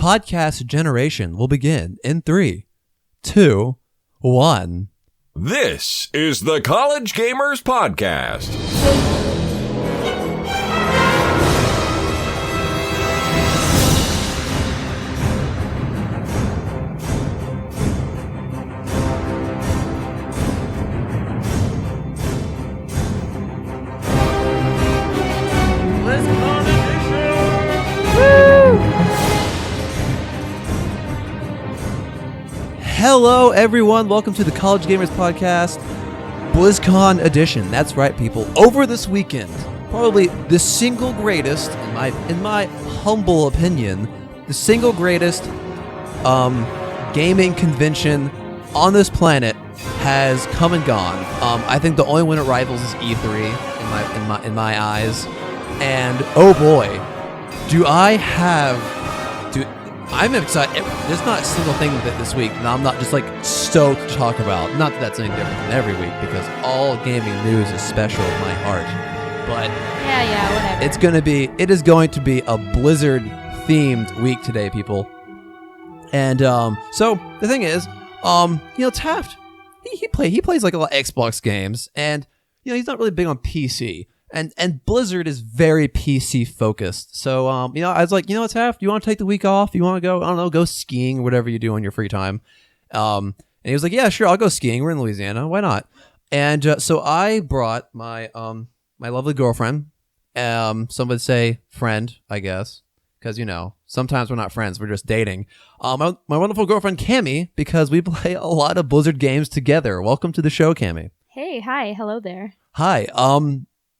podcast generation will begin in 3, 2, 1. This is the College Gamers Podcast. Hello, everyone. Welcome to the College Gamers Podcast, BlizzCon edition. That's right, people. Over this weekend, probably the single greatest, in my humble opinion, the single greatest gaming convention on this planet has come and gone. I think the only one it rivals is E3 in my eyes. And oh boy, I'm excited. There's not a single thing that this week that I'm not just like stoked to talk about. Not that that's any different than every week, because all gaming news is special in my heart. But yeah, whatever. It is going to be a Blizzard themed week today, people. And so the thing is, Taft, he plays like a lot of Xbox games, and he's not really big on PC. And Blizzard is very PC focused. So, I was like, Taft, you want to take the week off? You want to go skiing or whatever you do on your free time? And he was like, yeah, sure, I'll go skiing. We're in Louisiana. Why not? And so I brought my my lovely girlfriend. Some would say friend, I guess, because, sometimes we're not friends. We're just dating. My wonderful girlfriend, Cammie, because we play a lot of Blizzard games together. Welcome to the show, Cammie. Hey, hi, hello there. Hi.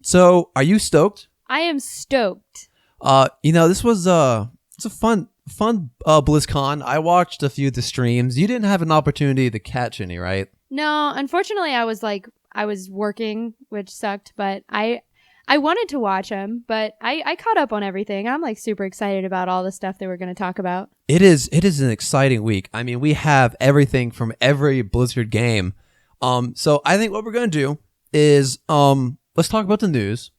So, are you stoked? I am stoked. This was it's a fun BlizzCon. I watched a few of the streams. You didn't have an opportunity to catch any, right? No, unfortunately, I was working, which sucked. But I wanted to watch them, but I caught up on everything. I'm like super excited about all the stuff that we're going to talk about. It is an exciting week. I mean, we have everything from every Blizzard game. So I think what we're going to do is let's talk about the news,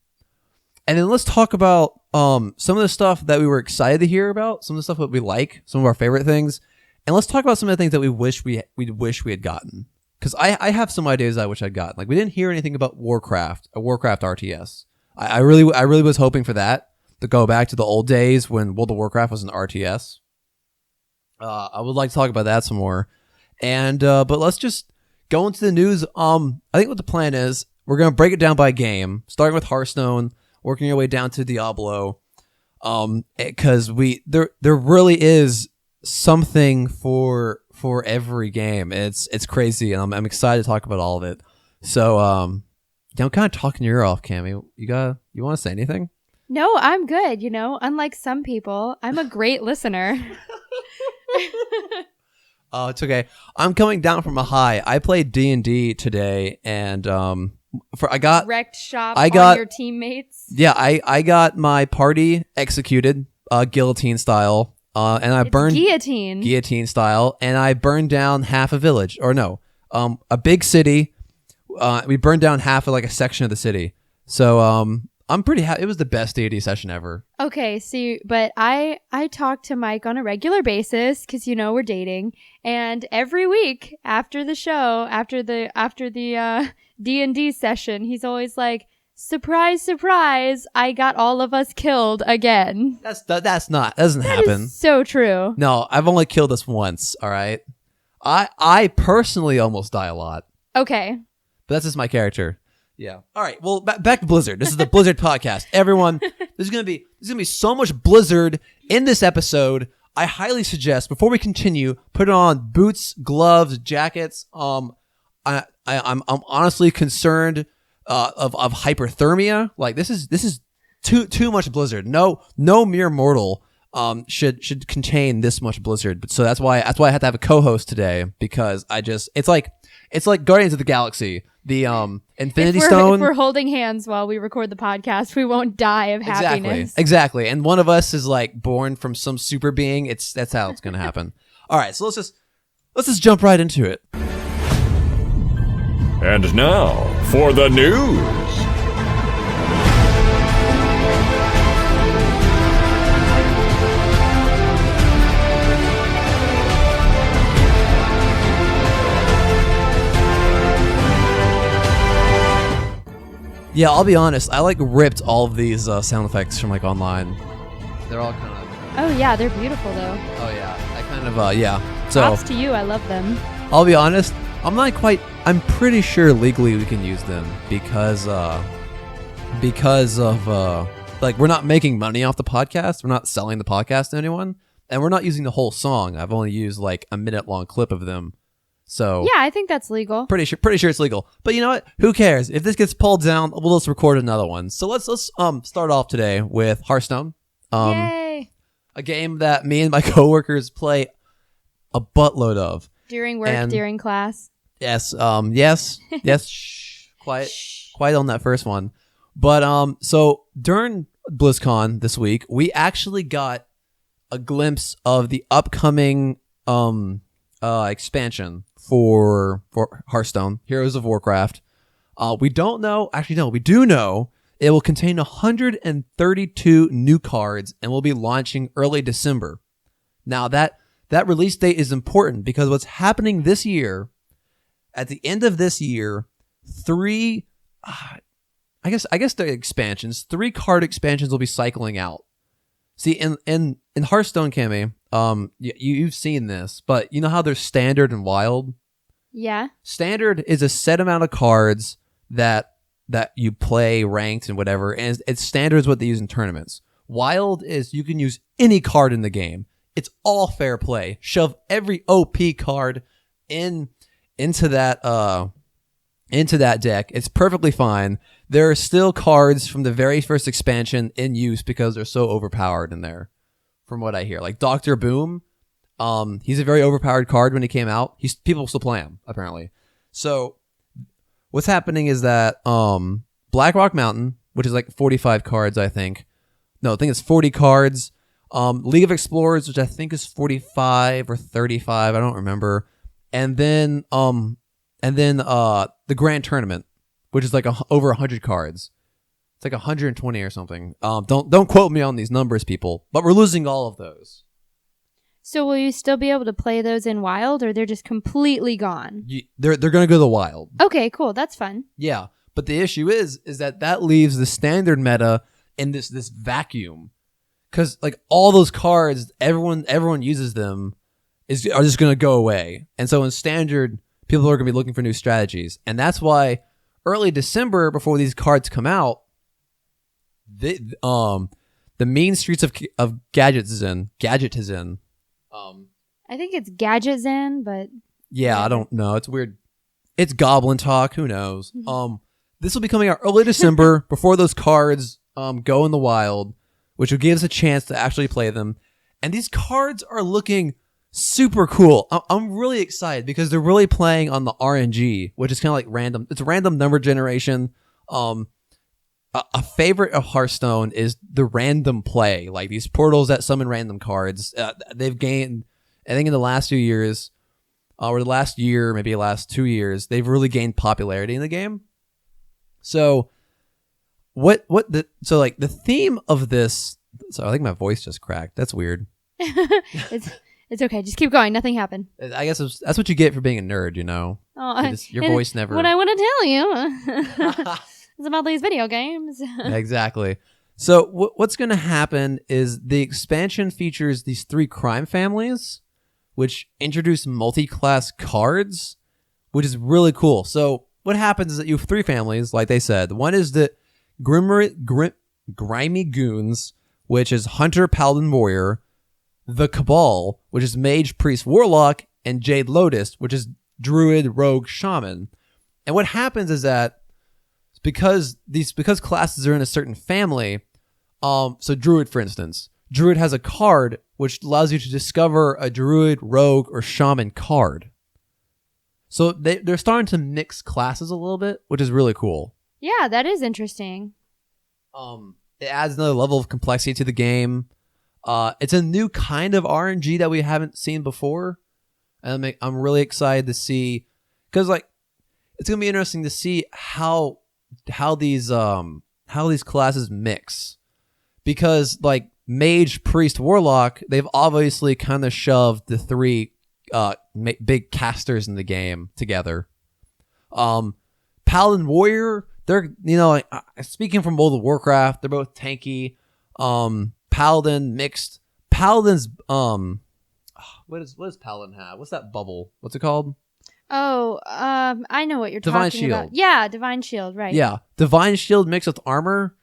and then let's talk about some of the stuff that we were excited to hear about, some of the stuff that we like, some of our favorite things, and let's talk about some of the things that we wish we had gotten. Because I have some ideas I wish I'd gotten. Like, we didn't hear anything about Warcraft, a Warcraft RTS. I really was hoping for that, to go back to the old days when World of Warcraft was an RTS. I would like to talk about that some more, and but let's just go into the news. I think what the plan is, we're going to break it down by game, starting with Hearthstone, working our way down to Diablo, because there really is something for every game. It's crazy, and I'm excited to talk about all of it. So, I'm kind of talking your ear off, Cammie. You want to say anything? No, I'm good. Unlike some people, I'm a great listener. Oh, it's okay. I'm coming down from a high. I played D&D today, and I got wrecked shop on your teammates. Yeah, I got my party executed, guillotine style, and I burned guillotine style, and I burned down half a village, or no, a big city. We burned down half of like a section of the city. So I'm pretty happy. It was the best D&D session ever. Okay, see, but I talk to Mike on a regular basis because we're dating, and every week after the show, after the D&D session, he's always like, surprise, surprise, I got all of us killed again. That doesn't happen. Is so true. No, I've only killed us once, all right? I personally almost die a lot. Okay. But that's just my character. Yeah. All right. Well, back to Blizzard. This is the Blizzard podcast. Everyone, there's gonna be so much Blizzard in this episode. I highly suggest, before we continue, put on boots, gloves, jackets. I'm honestly concerned of hyperthermia. Like, this is too much Blizzard. No mere mortal should contain this much Blizzard. But so that's why I had to have a co-host today, because it's like Guardians of the Galaxy. The Infinity Stone. If we're holding hands while we record the podcast, we won't die of happiness. Exactly. And one of us is like born from some super being. That's how it's gonna happen. All right, so let's just jump right into it. And now for the news. Yeah, I'll be honest. I like ripped all of these sound effects from like online. They're all kind of. Oh yeah, they're beautiful though. Oh yeah, I kind of yeah. So Props to you. I love them. I'll be honest. I'm pretty sure legally we can use them because of like we're not making money off the podcast. We're not selling the podcast to anyone, and we're not using the whole song. I've only used like a minute-long clip of them. So Yeah, I think that's legal. pretty sure it's legal. But you know what? Who cares? If this gets pulled down, we'll just record another one. So let's start off today with Hearthstone. Yay! A game that me and my coworkers play a buttload of. During work, And- during class. Yes, yes. Shh, quiet on that first one. But so during BlizzCon this week, we actually got a glimpse of the upcoming expansion for Hearthstone, Heroes of Warcraft. We don't know. Actually, no, we do know it will contain 132 new cards and will be launching early December. Now that release date is important because what's happening this year. At the end of this year, I guess the expansions, 3 card expansions will be cycling out. See, in Hearthstone, Cammy, you've seen this, but you know how there's standard and wild? Yeah. Standard is a set amount of cards that you play ranked and whatever, and it's standard is what they use in tournaments. Wild is you can use any card in the game. It's all fair play. Shove every OP card into that deck. It's perfectly fine. There are still cards from the very first expansion in use because they're so overpowered in there, from what I hear. Like Dr. Boom, he's a very overpowered card when he came out. People still play him, apparently. So what's happening is that Blackrock Mountain, which is like 45 cards, I think. No, I think it's 40 cards. League of Explorers, which I think is 45 or 35, I don't remember. And then the Grand Tournament, which is like over 100 cards. It's like 120 or something. Don't quote me on these numbers, people. But we're losing all of those. So will you still be able to play those in Wild, or they're just completely gone? They're gonna go to the Wild. Okay, cool. That's fun. Yeah, but the issue is that leaves the standard meta in this vacuum, because like all those cards, everyone uses them. Are just going to go away. And so in standard, people are going to be looking for new strategies. And that's why early December, before these cards come out, the mean streets of Gadgetzin. I think it's Gadgetzin, but... Yeah, I don't know. It's weird. It's Goblin Talk. Who knows? This will be coming out early December before those cards go in the wild, which will give us a chance to actually play them. And these cards are looking... super cool. I'm really excited because they're really playing on the RNG, which is kind of like random. It's random number generation. A favorite of Hearthstone is the random play, like these portals that summon random cards. They've gained, I think, in the last few years, or the last year, maybe the last 2 years, they've really gained popularity in the game. So, so the theme of this? So I think my voice just cracked. That's weird. It's okay. Just keep going. Nothing happened. I guess that's what you get for being a nerd, you know? Your voice never... What I want to tell you is about these video games. Exactly. So what's going to happen is the expansion features these 3 crime families, which introduce multi-class cards, which is really cool. So what happens is that you have 3 families, like they said. One is the Grimy Goons, which is Hunter, Paladin, Warrior. The Cabal, which is Mage, Priest, Warlock, and Jade Lotus, which is Druid, Rogue, Shaman. And what happens is that because classes are in a certain family, so Druid, for instance, Druid has a card which allows you to discover a Druid, Rogue, or Shaman card. So they're starting to mix classes a little bit, which is really cool. Yeah, that is interesting. It adds another level of complexity to the game. It's a new kind of RNG that we haven't seen before, and I'm really excited to see, because like it's gonna be interesting to see how these classes mix, because like Mage, Priest, Warlock, they've obviously kind of shoved the 3 big casters in the game together. Paladin, Warrior, they're like, speaking from World of Warcraft, they're both tanky. Paladin mixed. Paladin's what does Paladin have? What's that bubble? What's it called? Oh, I know what you're Divine talking Shield. about. Yeah, Divine Shield, right. Yeah, Divine Shield mixed with armor.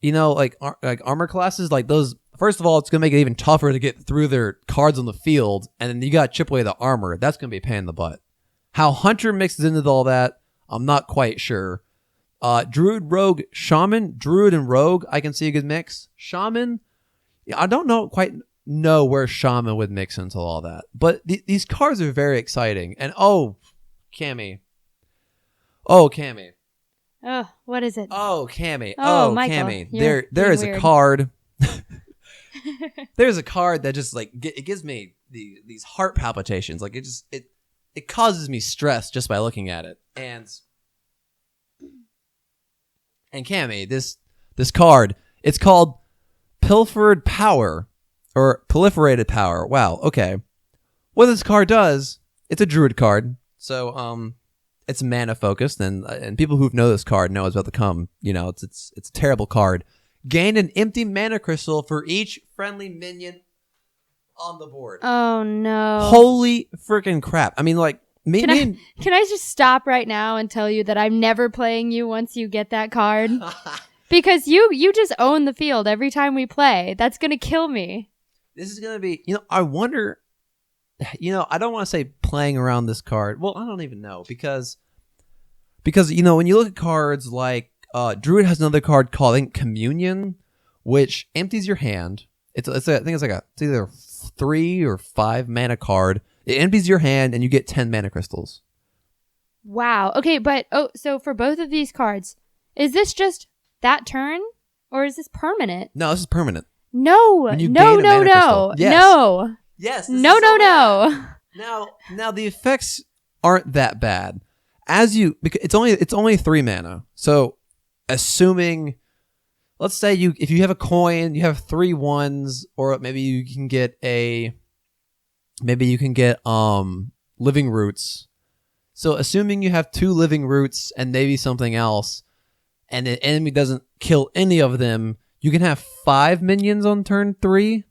Like armor classes, like those. First of all, it's gonna make it even tougher to get through their cards on the field, and then you got to chip away the armor. That's gonna be a pain in the butt. How Hunter mixes into all that, I'm not quite sure. Druid, Rogue, Shaman, Druid and Rogue, I can see a good mix. Shaman, I don't quite know where Shaman would mix into all that, but these cards are very exciting. And Cammy. Oh, what is it? Oh, Cammy. Oh, Michael, Cammy. There is weird. a card. There's a card that just like it gives me these heart palpitations. Like it causes me stress just by looking at it. And Cammy, this card, it's called Pilfered Power or Proliferated Power. Wow. Okay. What this card does, it's a druid card. So it's mana focused, and people who know this card know it's about to come. It's a terrible card. Gain an empty mana crystal for each friendly minion on the board. Oh no! Holy freaking crap! I mean, like, can I just stop right now and tell you that I'm never playing you once you get that card? Because you just own the field every time we play. That's gonna kill me. This is gonna be. I wonder. I don't want to say playing around this card. Well, I don't even know because when you look at cards like Druid has another card called, I think, Communion, which empties your hand. I think it's either 3 or 5 mana card. It empties your hand and you get 10 mana crystals. Wow. Okay, but so for both of these cards, is this just that turn or is this permanent? No, this is permanent. No. Yes. No. Yes. No. Now the effects aren't that bad. Because it's only 3 mana. So assuming, let's say if you have a coin, you have 3 ones, or maybe you can get living roots. So assuming you have 2 living roots and maybe something else, and the enemy doesn't kill any of them, you can have 5 minions on turn 3,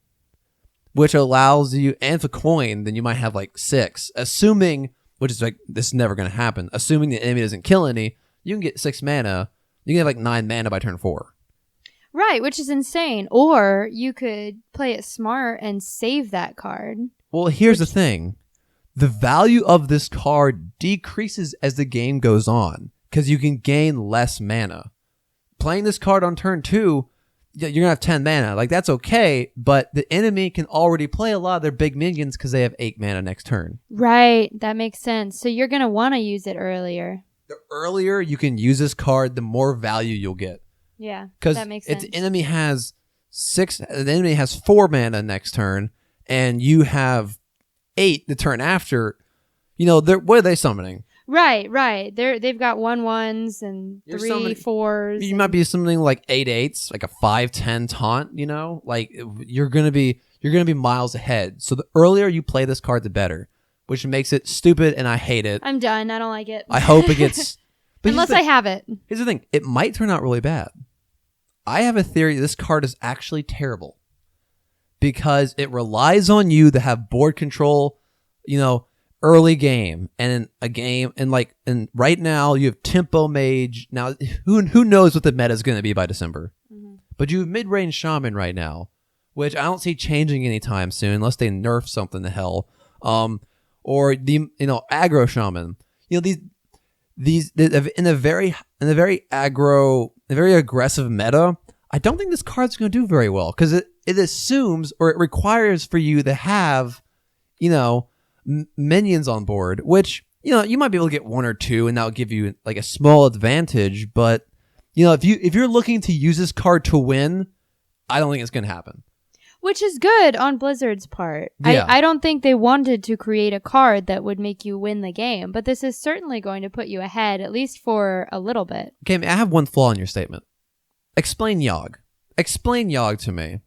which allows you, and if a coin, then you might have like 6. Assuming, which is like, this is never going to happen, assuming the enemy doesn't kill any, you can get 6 mana. You can have like 9 mana by turn 4. Right, which is insane. Or you could play it smart and save that card. Well, here's the thing. The value of this card decreases as the game goes on because you can gain less mana. Playing this card on turn 2, you're going to have 10 mana. Like, that's okay, but the enemy can already play a lot of their big minions because they have 8 mana next turn. Right, that makes sense. So you're going to want to use it earlier. The earlier you can use this card, the more value you'll get. Yeah, that makes sense. Because the enemy has 4 mana next turn, and you have 8 the turn after. What are they summoning? Right. They've got 1/1s and 3 4s. You might be summoning like 8 8s, like a 5/10 taunt. Like you're gonna be miles ahead. So the earlier you play this card, the better. Which makes it stupid, and I hate it. I'm done. I don't like it. I hope it gets... Unless I have it. Here's the thing. It might turn out really bad. I have a theory this card is actually terrible. Because it relies on you to have board control, early game. And and right now you have Tempo Mage. Now, who knows what the meta is going to be by December. Mm-hmm. But you have Mid-Range Shaman right now, which I don't see changing anytime soon unless they nerf something to hell. Or the aggro shaman. These in a very aggressive meta. I don't think this card's going to do very well because it assumes or it requires for you to have minions on board, which you might be able to get 1 or 2, and that'll give you like a small advantage. But if you're looking to use this card to win, I don't think it's going to happen. Which is good on Blizzard's part. Yeah. I don't think they wanted to create a card that would make you win the game, but this is certainly going to put you ahead, at least for a little bit. Okay, I have one flaw in your statement. Explain Yogg. Explain Yogg to me.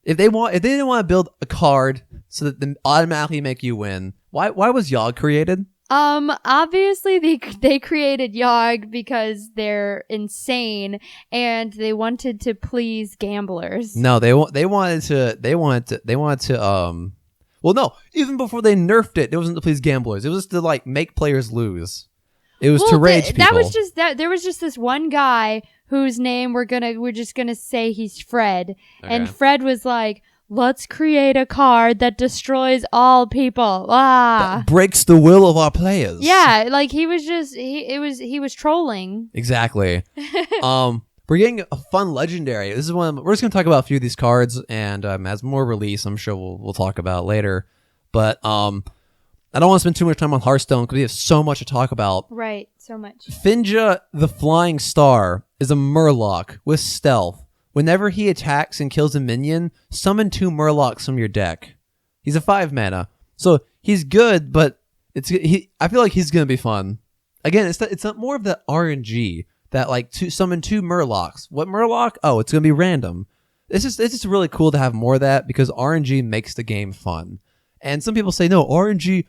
If they didn't want to build a card so that they automatically make you win, why was Yogg created? Obviously they created Yogg because they're insane and they wanted to please gamblers. No, they wanted to well, no, even before they nerfed it wasn't to please gamblers. It was to like make players lose. It was to rage people. That was just that there was just this one guy whose name we're just gonna say he's Fred. Okay. And Fred was like, let's create a card that destroys all people. That breaks the will of our players. Yeah, like he was trolling. Exactly. We're getting a fun legendary. This is one. We're just gonna talk about a few of these cards, and as more release, I'm sure we'll talk about later. But I don't want to spend too much time on Hearthstone because we have so much to talk about. Right, so much. Finja the Flying Star is a Murloc with stealth. Whenever he attacks and kills a minion, summon 2 Murlocs from your deck. He's a 5 mana, so he's good, but I feel like he's gonna be fun. Again, it's not more of the RNG that like to summon 2 Murlocs. What Murloc? Oh, it's gonna be random. It's just really cool to have more of that because RNG makes the game fun. And some people say no, RNG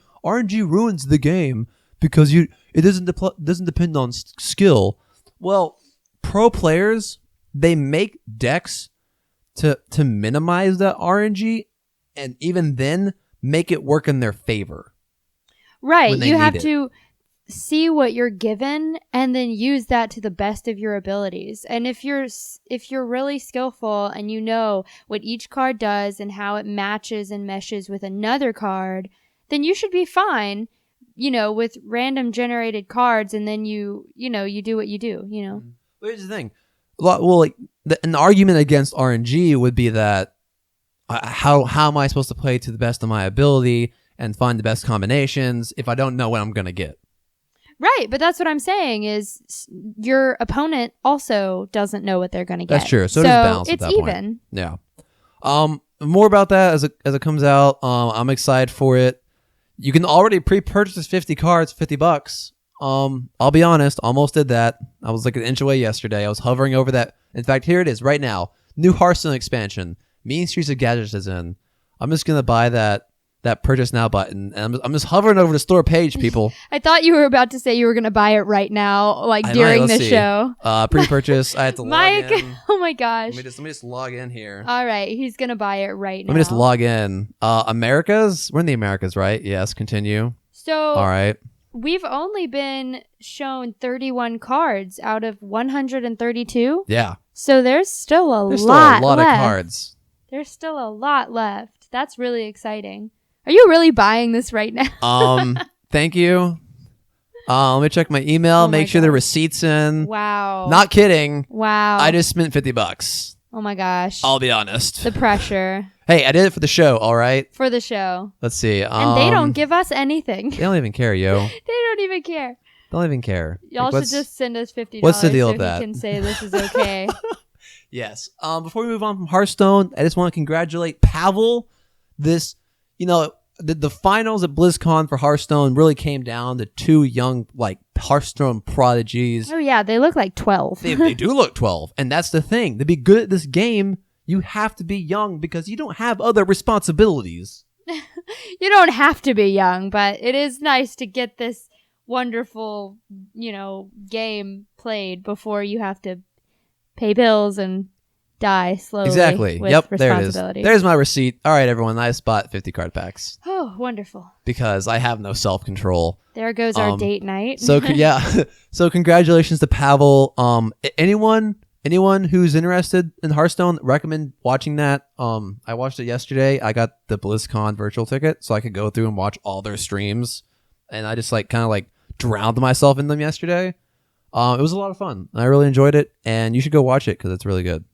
ruins the game because it doesn't depend on skill. Well, pro players, they make decks to minimize that RNG, and even then make it work in their favor. Right, you have to see what you're given and then use that to the best of your abilities. And if you're really skillful and you know what each card does and how it matches and meshes with another card, then you should be fine, with random generated cards, and then you do what you do, But here's the thing. Well, like an argument against RNG would be that how am I supposed to play to the best of my ability and find the best combinations if I don't know what I'm going to get? Right, but that's what I'm saying is your opponent also doesn't know what they're going to get. That's true. So it is balanced at that point. It's even. Yeah. More about that as it comes out. I'm excited for it. You can already pre-purchase 50 cards, $50. I'll be honest, almost did that. I was like an inch away yesterday. I was hovering over that. In fact, here it is right now. New Hearthstone expansion. Mean Streets of Gadgets is in. I'm just going to buy that purchase now button, and I'm just hovering over the store page, people. I thought you were about to say you were going to buy it right now, like during the show. Pre-purchase. I had to Mike, log in. Oh my gosh. Let me just log in here. All right, he's going to buy it right now. Let me just log in. Americas? We're in the Americas, right? Yes, continue. So, all right. We've only been shown 31 cards out of 132. Yeah. So there's still a lot left. Of cards. There's still a lot left. That's really exciting. Are you really buying this right now? Thank you. Let me check my email. Make sure the receipt's in. Wow. Not kidding. Wow. I just spent $50. Oh my gosh. I'll be honest. The pressure. Hey, I did it for the show, all right? For the show. Let's see. And they don't give us anything. They don't even care, yo. They don't even care. Don't even care. Y'all should just send us $50 what's the deal so with that? he can say this is okay. Yes. Before we move on from Hearthstone, I just want to congratulate Pavel. This, the finals at BlizzCon for Hearthstone really came down to 2 young, Hearthstone prodigies. Oh, yeah. They look like 12. They do look 12. And that's the thing. To be good at this game, you have to be young because you don't have other responsibilities. You don't have to be young, but it is nice to get this wonderful, game played before you have to pay bills and die slowly. Exactly. With there it is. There's my receipt. All right, everyone. I just bought 50 card packs. Oh, wonderful. Because I have no self-control. There goes our date night. So, yeah. So, congratulations to Pavel. Anyone who's interested in Hearthstone, recommend watching that. I watched it yesterday. I got the BlizzCon virtual ticket, so I could go through and watch all their streams. And I just drowned myself in them yesterday. It was a lot of fun. I really enjoyed it, and you should go watch it because it's really good.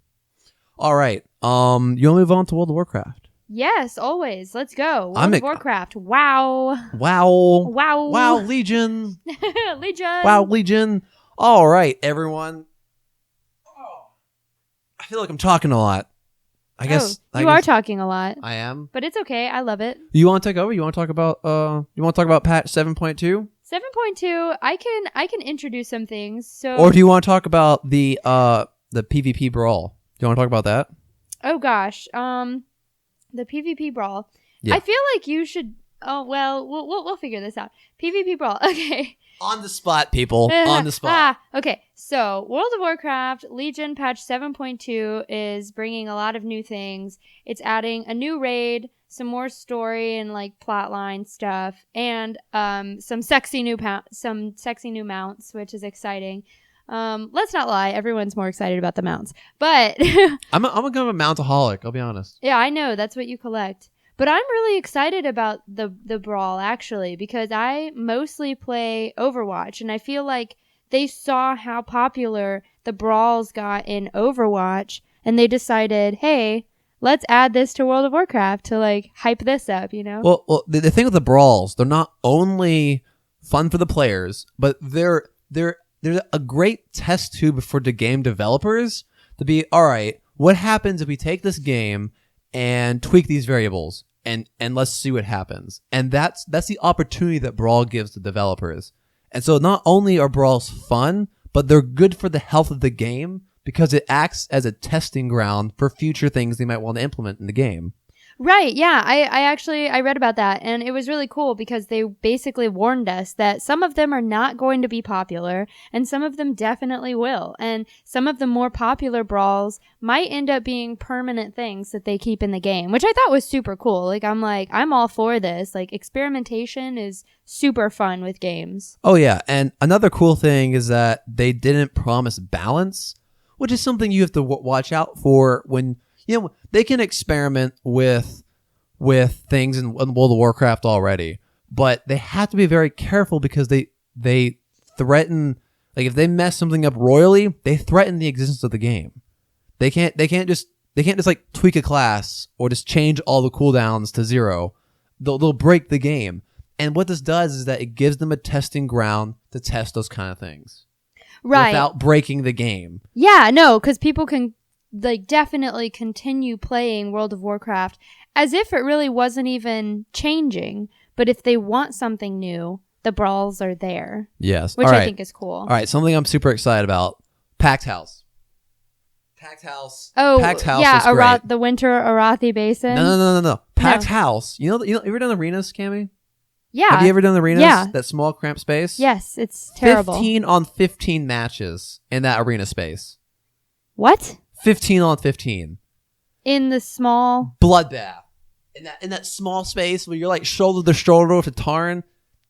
All right. You want to move on to World of Warcraft? Yes, always. Let's go. World of Warcraft. Wow. Legion. Legion. Wow, Legion. All right, everyone. I feel like I'm talking a lot. I guess you are talking a lot. I am. But it's okay. I love it. You want to take over? You want to talk about patch 7.2? 7.2, I can introduce some things. So or do you want to talk about the PvP brawl? Do you want to talk about that? Oh gosh. The PvP brawl. Yeah. I feel like you should Oh well, we'll figure this out. PvP Brawl. Okay. On the spot, people. On the spot. Okay. So World of Warcraft Legion patch 7.2 is bringing a lot of new things. It's adding a new raid, some more story and like plotline stuff, and some sexy new mounts, which is exciting. Let's not lie, everyone's more excited about the mounts, but I'm a kind of a mountaholic. I'll be honest. yeah, I know that's what you collect. But I'm really excited about the brawl, actually, because I mostly play Overwatch, and I feel like they saw how popular the brawls got in Overwatch, and they decided, hey, let's add this to World of Warcraft to, like, hype this up, you know? Well, the thing with the brawls, they're not only fun for the players, but they're a great test tube for the game developers to be, all right, what happens if we take this game and tweak these variables? And let's see what happens. And that's the opportunity that Brawl gives to developers. And so not only are Brawls fun, but they're good for the health of the game because it acts as a testing ground for future things they might want to implement in the game. Right, yeah. I read about that, and it was really cool because they basically warned us that some of them are not going to be popular, and some of them definitely will. And some of the more popular brawls might end up being permanent things that they keep in the game, which I thought was super cool. I'm all for this. Like, experimentation is super fun with games. Oh, yeah. And another cool thing is that they didn't promise balance, which is something you have to watch out for when... You know, they can experiment with things in World of Warcraft already, but they have to be very careful because they threaten, like if they mess something up royally, they threaten the existence of the game. They can't just like tweak a class or just change all the cooldowns to 0. They'll break the game. And what this does is that it gives them a testing ground to test those kind of things. Right. Without breaking the game. Yeah, no, because people can like definitely continue playing World of Warcraft as if it really wasn't even changing. But if they want something new, the brawls are there. Yes. Which I think is cool. All right, something I'm super excited about. Packed House. Oh, Packed House yeah, is great. The Winter Arathi Basin. No. Packed House. You ever done arenas, Cammy? Yeah. Have you ever done arenas? Yeah. That small cramped space? Yes, it's terrible. 15 on 15 matches in that arena space. What? 15 on 15. In the small bloodbath. In that small space where you're like shoulder to shoulder with a Tarn,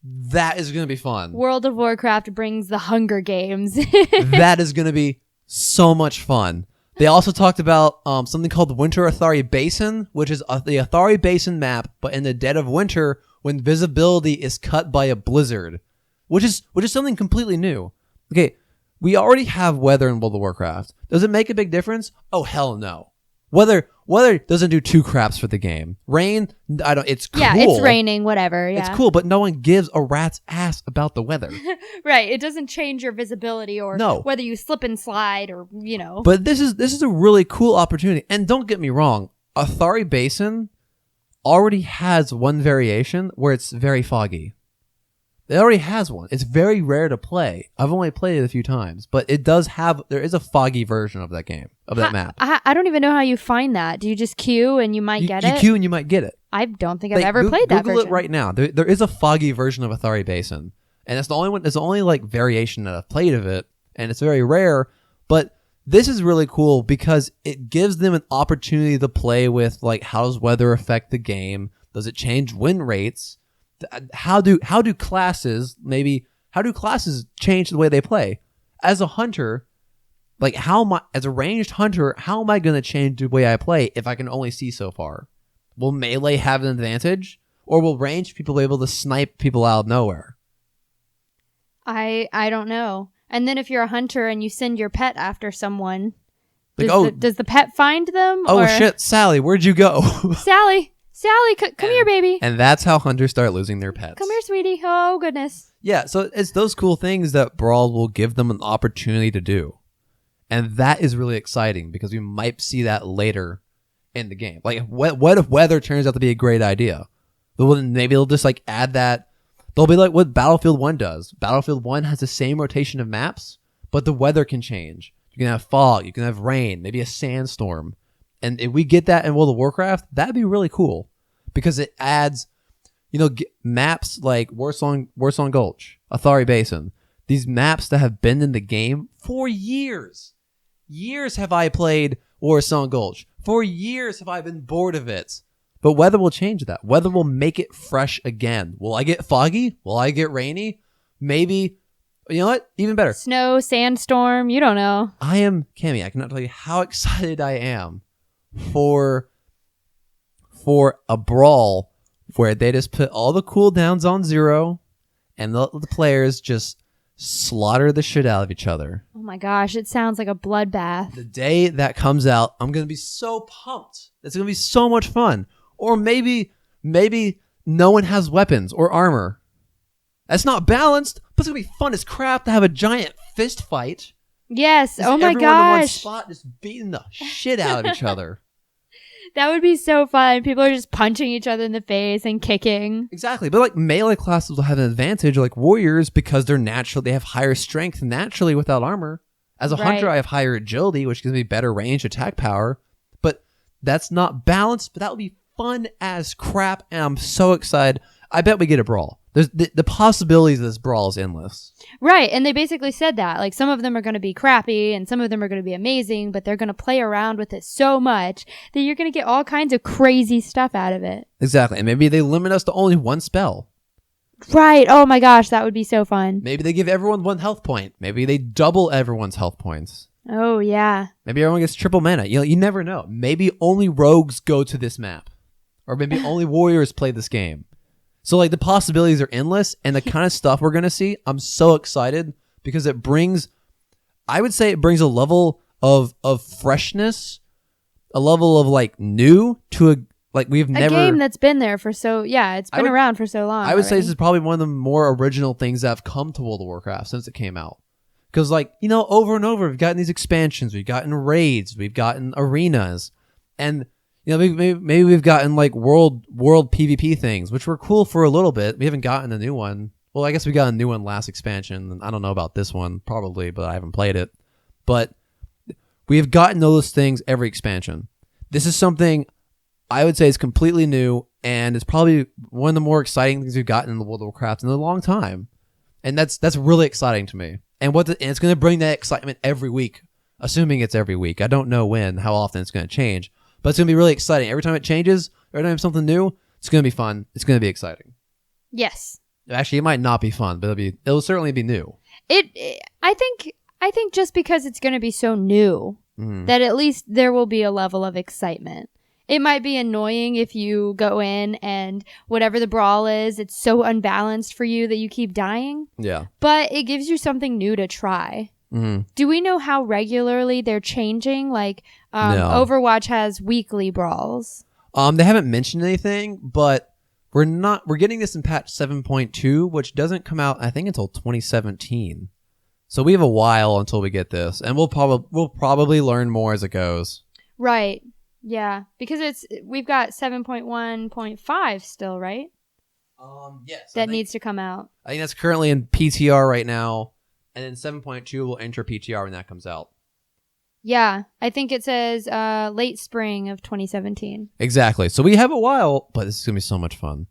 that is going to be fun. World of Warcraft brings the Hunger Games. That is going to be so much fun. They also talked about something called the Winter Athari Basin, which is the Athari Basin map, but in the dead of winter when visibility is cut by a blizzard, which is something completely new. Okay, we already have weather in World of Warcraft. Does it make a big difference? Oh, hell no. Weather doesn't do 2 craps for the game. Rain, it's cool. Yeah, it's raining, whatever. Yeah. It's cool, but no one gives a rat's ass about the weather. Right. It doesn't change your visibility or whether you slip and slide or, you know. But this is a really cool opportunity. And don't get me wrong, Athari Basin already has one variation where it's very foggy. It already has one. It's very rare to play. I've only played it a few times, but there is a foggy version of that game, of that map. I don't even know how you find that. Do you just queue and you might get it? You queue and you might get it. I don't think I've ever played that version. Google it right now. There is a foggy version of Athari Basin, and it's the only one. It's the only like variation that I've played of it, and it's very rare. But this is really cool because it gives them an opportunity to play with like how does weather affect the game? Does it change win rates? How do classes change the way they play? As a hunter, like as a ranged hunter, how am I going to change the way I play if I can only see so far? Will melee have an advantage, or will ranged people be able to snipe people out of nowhere? I don't know. And then if you're a hunter and you send your pet after someone, does the pet find them? Oh shit, Sally, where'd you go? Sally, come here, baby. And that's how hunters start losing their pets. Come here, sweetie. Oh, goodness. Yeah, so it's those cool things that Brawl will give them an opportunity to do. And that is really exciting because we might see that later in the game. Like, what if weather turns out to be a great idea? Maybe they'll just like add that. They'll be like what Battlefield 1 does. Battlefield 1 has the same rotation of maps, but the weather can change. You can have fog, you can have rain, maybe a sandstorm. And if we get that in World of Warcraft, that'd be really cool because it adds maps like Warsong Gulch, Athari Basin. These maps that have been in the game for years. Years have I played Warsong Gulch. For years have I been bored of it. But weather will change that. Weather will make it fresh again. Will I get foggy? Will I get rainy? Maybe. You know what? Even better. Snow, sandstorm, you don't know. Cammy, I cannot tell you how excited I am for a brawl where they just put all the cooldowns on 0 and the players just slaughter the shit out of each other. Oh my gosh, it sounds like a bloodbath. The day that comes out, I'm going to be so pumped. It's going to be so much fun. Or maybe no one has weapons or armor. That's not balanced, but it's going to be fun as crap to have a giant fist fight. Yes, Just oh my everyone in one gosh. spot just beating the shit out of each other. That would be so fun. People are just punching each other in the face and kicking. Exactly, but like melee classes will have an advantage, like warriors, because they have higher strength naturally without armor. As a hunter, I have higher agility, which gives me better range attack power. But that's not balanced. But that would be fun as crap, and I'm so excited. I bet we get a brawl. There's the possibilities of this brawl is endless. Right, and they basically said that. Like, some of them are going to be crappy, and some of them are going to be amazing, but they're going to play around with it so much that you're going to get all kinds of crazy stuff out of it. Exactly, and maybe they limit us to only one spell. Right, oh my gosh, that would be so fun. Maybe they give everyone 1 health point. Maybe they double everyone's health points. Oh, yeah. Maybe everyone gets triple mana. You never know. Maybe only rogues go to this map. Or maybe only warriors play this game. So, like, the possibilities are endless, and the kind of stuff we're going to see, I'm so excited because it brings a level of freshness, a level of, like, new to we've never... A game that's been there for it's been around for so long. I would say this is probably one of the more original things that have come to World of Warcraft since it came out. Because, over and over, we've gotten these expansions, we've gotten raids, we've gotten arenas, and... maybe we've gotten like world PvP things, which were cool for a little bit. We haven't gotten a new one. Well, I guess we got a new one last expansion. And I don't know about this one, probably, but I haven't played it. But we have gotten those things every expansion. This is something I would say is completely new, and it's probably one of the more exciting things we've gotten in the World of Warcraft in a long time. And that's really exciting to me. And it's going to bring that excitement every week, assuming it's every week. I don't know how often it's going to change. But it's going to be really exciting. Every time it changes, every time something new, it's going to be fun. It's going to be exciting. Yes. Actually, it might not be fun, but it'll certainly be new. I think just because it's going to be so new, that at least there will be a level of excitement. It might be annoying if you go in and whatever the brawl is, it's so unbalanced for you that you keep dying. Yeah. But it gives you something new to try. Mm-hmm. Do we know how regularly they're changing? Like, No. Overwatch has weekly brawls. They haven't mentioned anything, but we're getting this in patch 7.2, which doesn't come out, I think, until 2017. So we have a while until we get this, and we'll probably learn more as it goes. Right. Yeah, because we've got 7.1.5 still, right? Yes. That needs to come out. I think that's currently in PTR right now. And then 7.2 will enter PTR when that comes out. Yeah, I think it says late spring of 2017. Exactly. So we have a while, but this is going to be so much fun.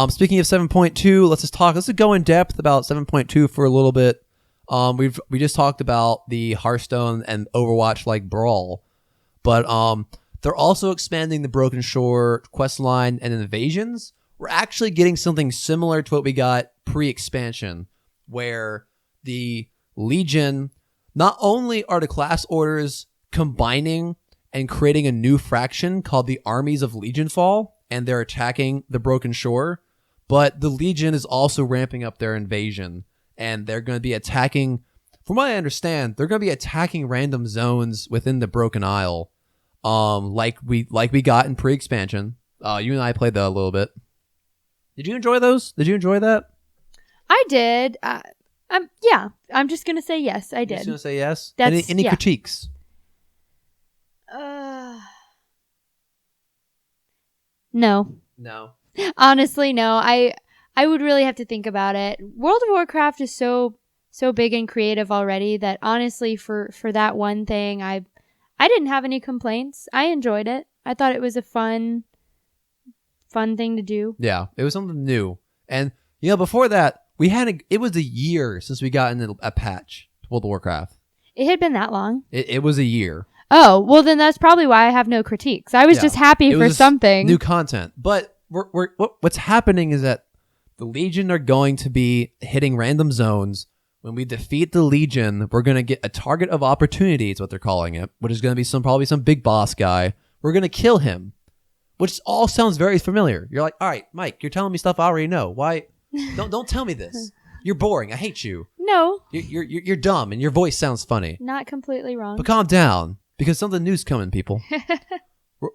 Speaking of 7.2, let's go in depth about 7.2 for a little bit. We just talked about the Hearthstone and Overwatch like brawl, but they're also expanding the Broken Shore quest line and invasions. We're actually getting something similar to what we got pre-expansion, where the Legion, not only are the class orders combining and creating a new faction called the Armies of Legionfall, and they're attacking the Broken Shore, but the Legion is also ramping up their invasion, and they're going to be attacking, from what I understand, they're going to be attacking random zones within the Broken Isle, like we got in pre-expansion. You and I played that a little bit. Did you enjoy those? Did you enjoy that? I did. Yeah, I'm just going to say yes, I did. Just going to say yes? That's, any critiques? No. No. Honestly, no. I would really have to think about it. World of Warcraft is so big and creative already that honestly, for that one thing, I didn't have any complaints. I enjoyed it. I thought it was a fun fun thing to do. Yeah, it was something new. And, before that, it was a year since we got into a patch to World of Warcraft. It had been that long. It was a year. Oh, well, then that's probably why I have no critiques. I was just happy for something. New content. But what's happening is that the Legion are going to be hitting random zones. When we defeat the Legion, we're going to get a target of opportunity, is what they're calling it, which is going to be probably some big boss guy. We're going to kill him, which all sounds very familiar. You're like, all right, Mike, you're telling me stuff I already know. Why? Don't tell me this. You're boring. I hate you. No. You're dumb, and your voice sounds funny. Not completely wrong. But calm down, because something new's coming, people.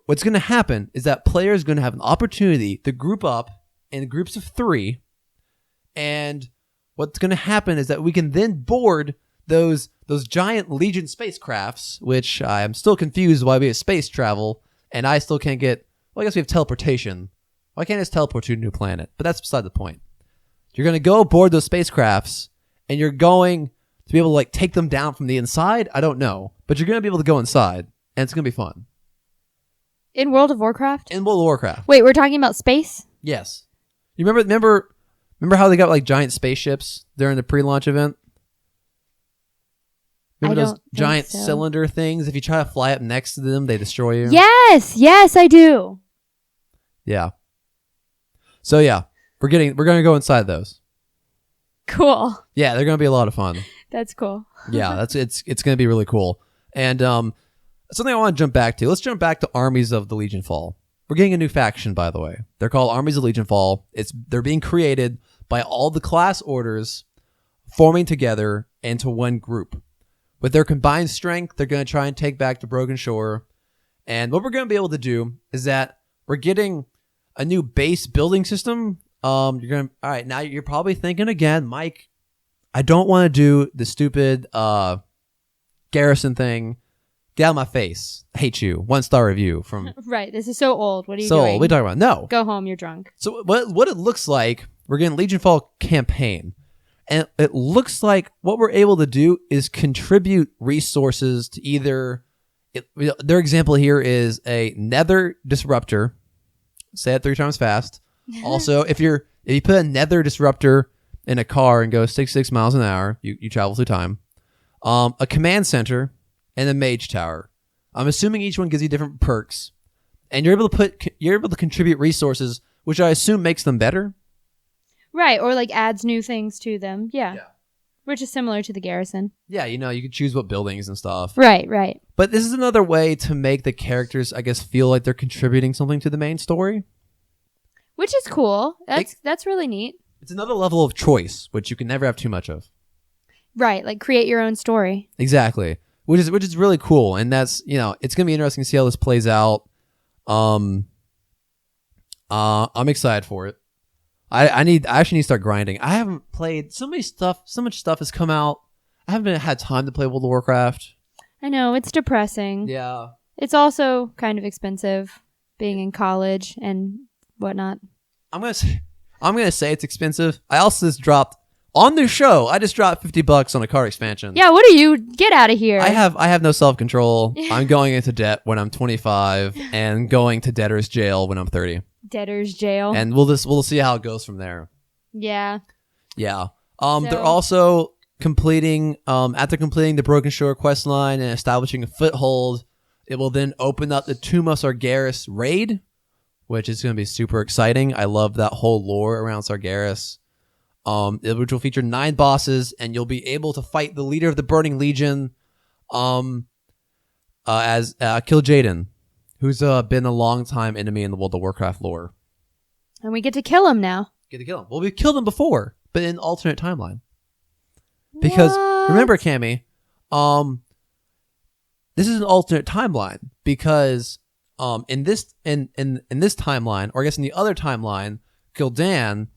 What's going to happen is that players are going to have an opportunity to group up in groups of 3, and what's going to happen is that we can then board those giant Legion spacecrafts, which I'm still confused why we have space travel, and I still can't get... Well, I guess we have teleportation. Why can't I just teleport to a new planet? But that's beside the point. You're going to go board those spacecrafts, and you're going to be able to take them down from the inside? I don't know. But you're going to be able to go inside, and it's going to be fun. In World of Warcraft? In World of Warcraft. Wait, we're talking about space? Yes. You remember how they got giant spaceships during the pre-launch event? Remember those giant cylinder things? If you try to fly up next to them, they destroy you? Yes, I do. Yeah. So yeah, we're going to go inside those. Cool. Yeah, they're going to be a lot of fun. That's cool. Yeah, it's going to be really cool. And something I want to jump back to. Let's jump back to Armies of the Legion Fall. We're getting a new faction, by the way. They're called Armies of Legion Fall. They're being created by all the class orders forming together into one group. With their combined strength, they're going to try and take back the Broken Shore. And what we're going to be able to do is that we're getting a new base building system. All right, now you're probably thinking again, Mike, I don't want to do the stupid garrison thing. Get out of my face. I hate you. 1-star review from... Right, this is so old. What are you So, doing? what are you talking about? No. Go home, you're drunk. So, what it looks like, we're getting Legion Fall campaign. And it looks like what we're able to do is contribute resources to either... their example here is a Nether Disruptor. Say it 3 times fast. Also, if you put a Nether Disruptor in a car and go 66 miles an hour, you travel through time. A Command Center... and a Mage Tower. I'm assuming each one gives you different perks, and you're able to contribute resources, which I assume makes them better. Right, or adds new things to them. Yeah. Which is similar to the garrison. Yeah, you could choose what buildings and stuff. Right. But this is another way to make the characters, I guess, feel like they're contributing something to the main story. Which is cool. That's really neat. It's another level of choice, which you can never have too much of. Right, create your own story. Exactly. Which is really cool, and that's it's gonna be interesting to see how this plays out. I'm excited for it. I actually need to start grinding. I haven't played so much stuff has come out. I haven't had time to play World of Warcraft. I know, it's depressing. Yeah. It's also kind of expensive being in college and whatnot. I'm gonna say it's expensive. I also just dropped on the show. I just dropped $50 on a card expansion. Yeah, what are you? Get out of here. I have no self-control. I'm going into debt when I'm 25 and going to debtor's jail when I'm 30. Debtor's jail. And we'll see how it goes from there. Yeah. Yeah. They're also completing after completing the Broken Shore quest line and establishing a foothold, it will then open up the Tomb of Sargeras raid, which is going to be super exciting. I love that whole lore around Sargeras. Which will feature 9 bosses, and you'll be able to fight the leader of the Burning Legion, as Kil'jaeden, who's been a long time enemy in the World of Warcraft lore. And we get to kill him now. Well, we killed him before, but in an alternate timeline. Because remember, Cammy, this is an alternate timeline because in this timeline, or I guess in the other timeline, Gil'dan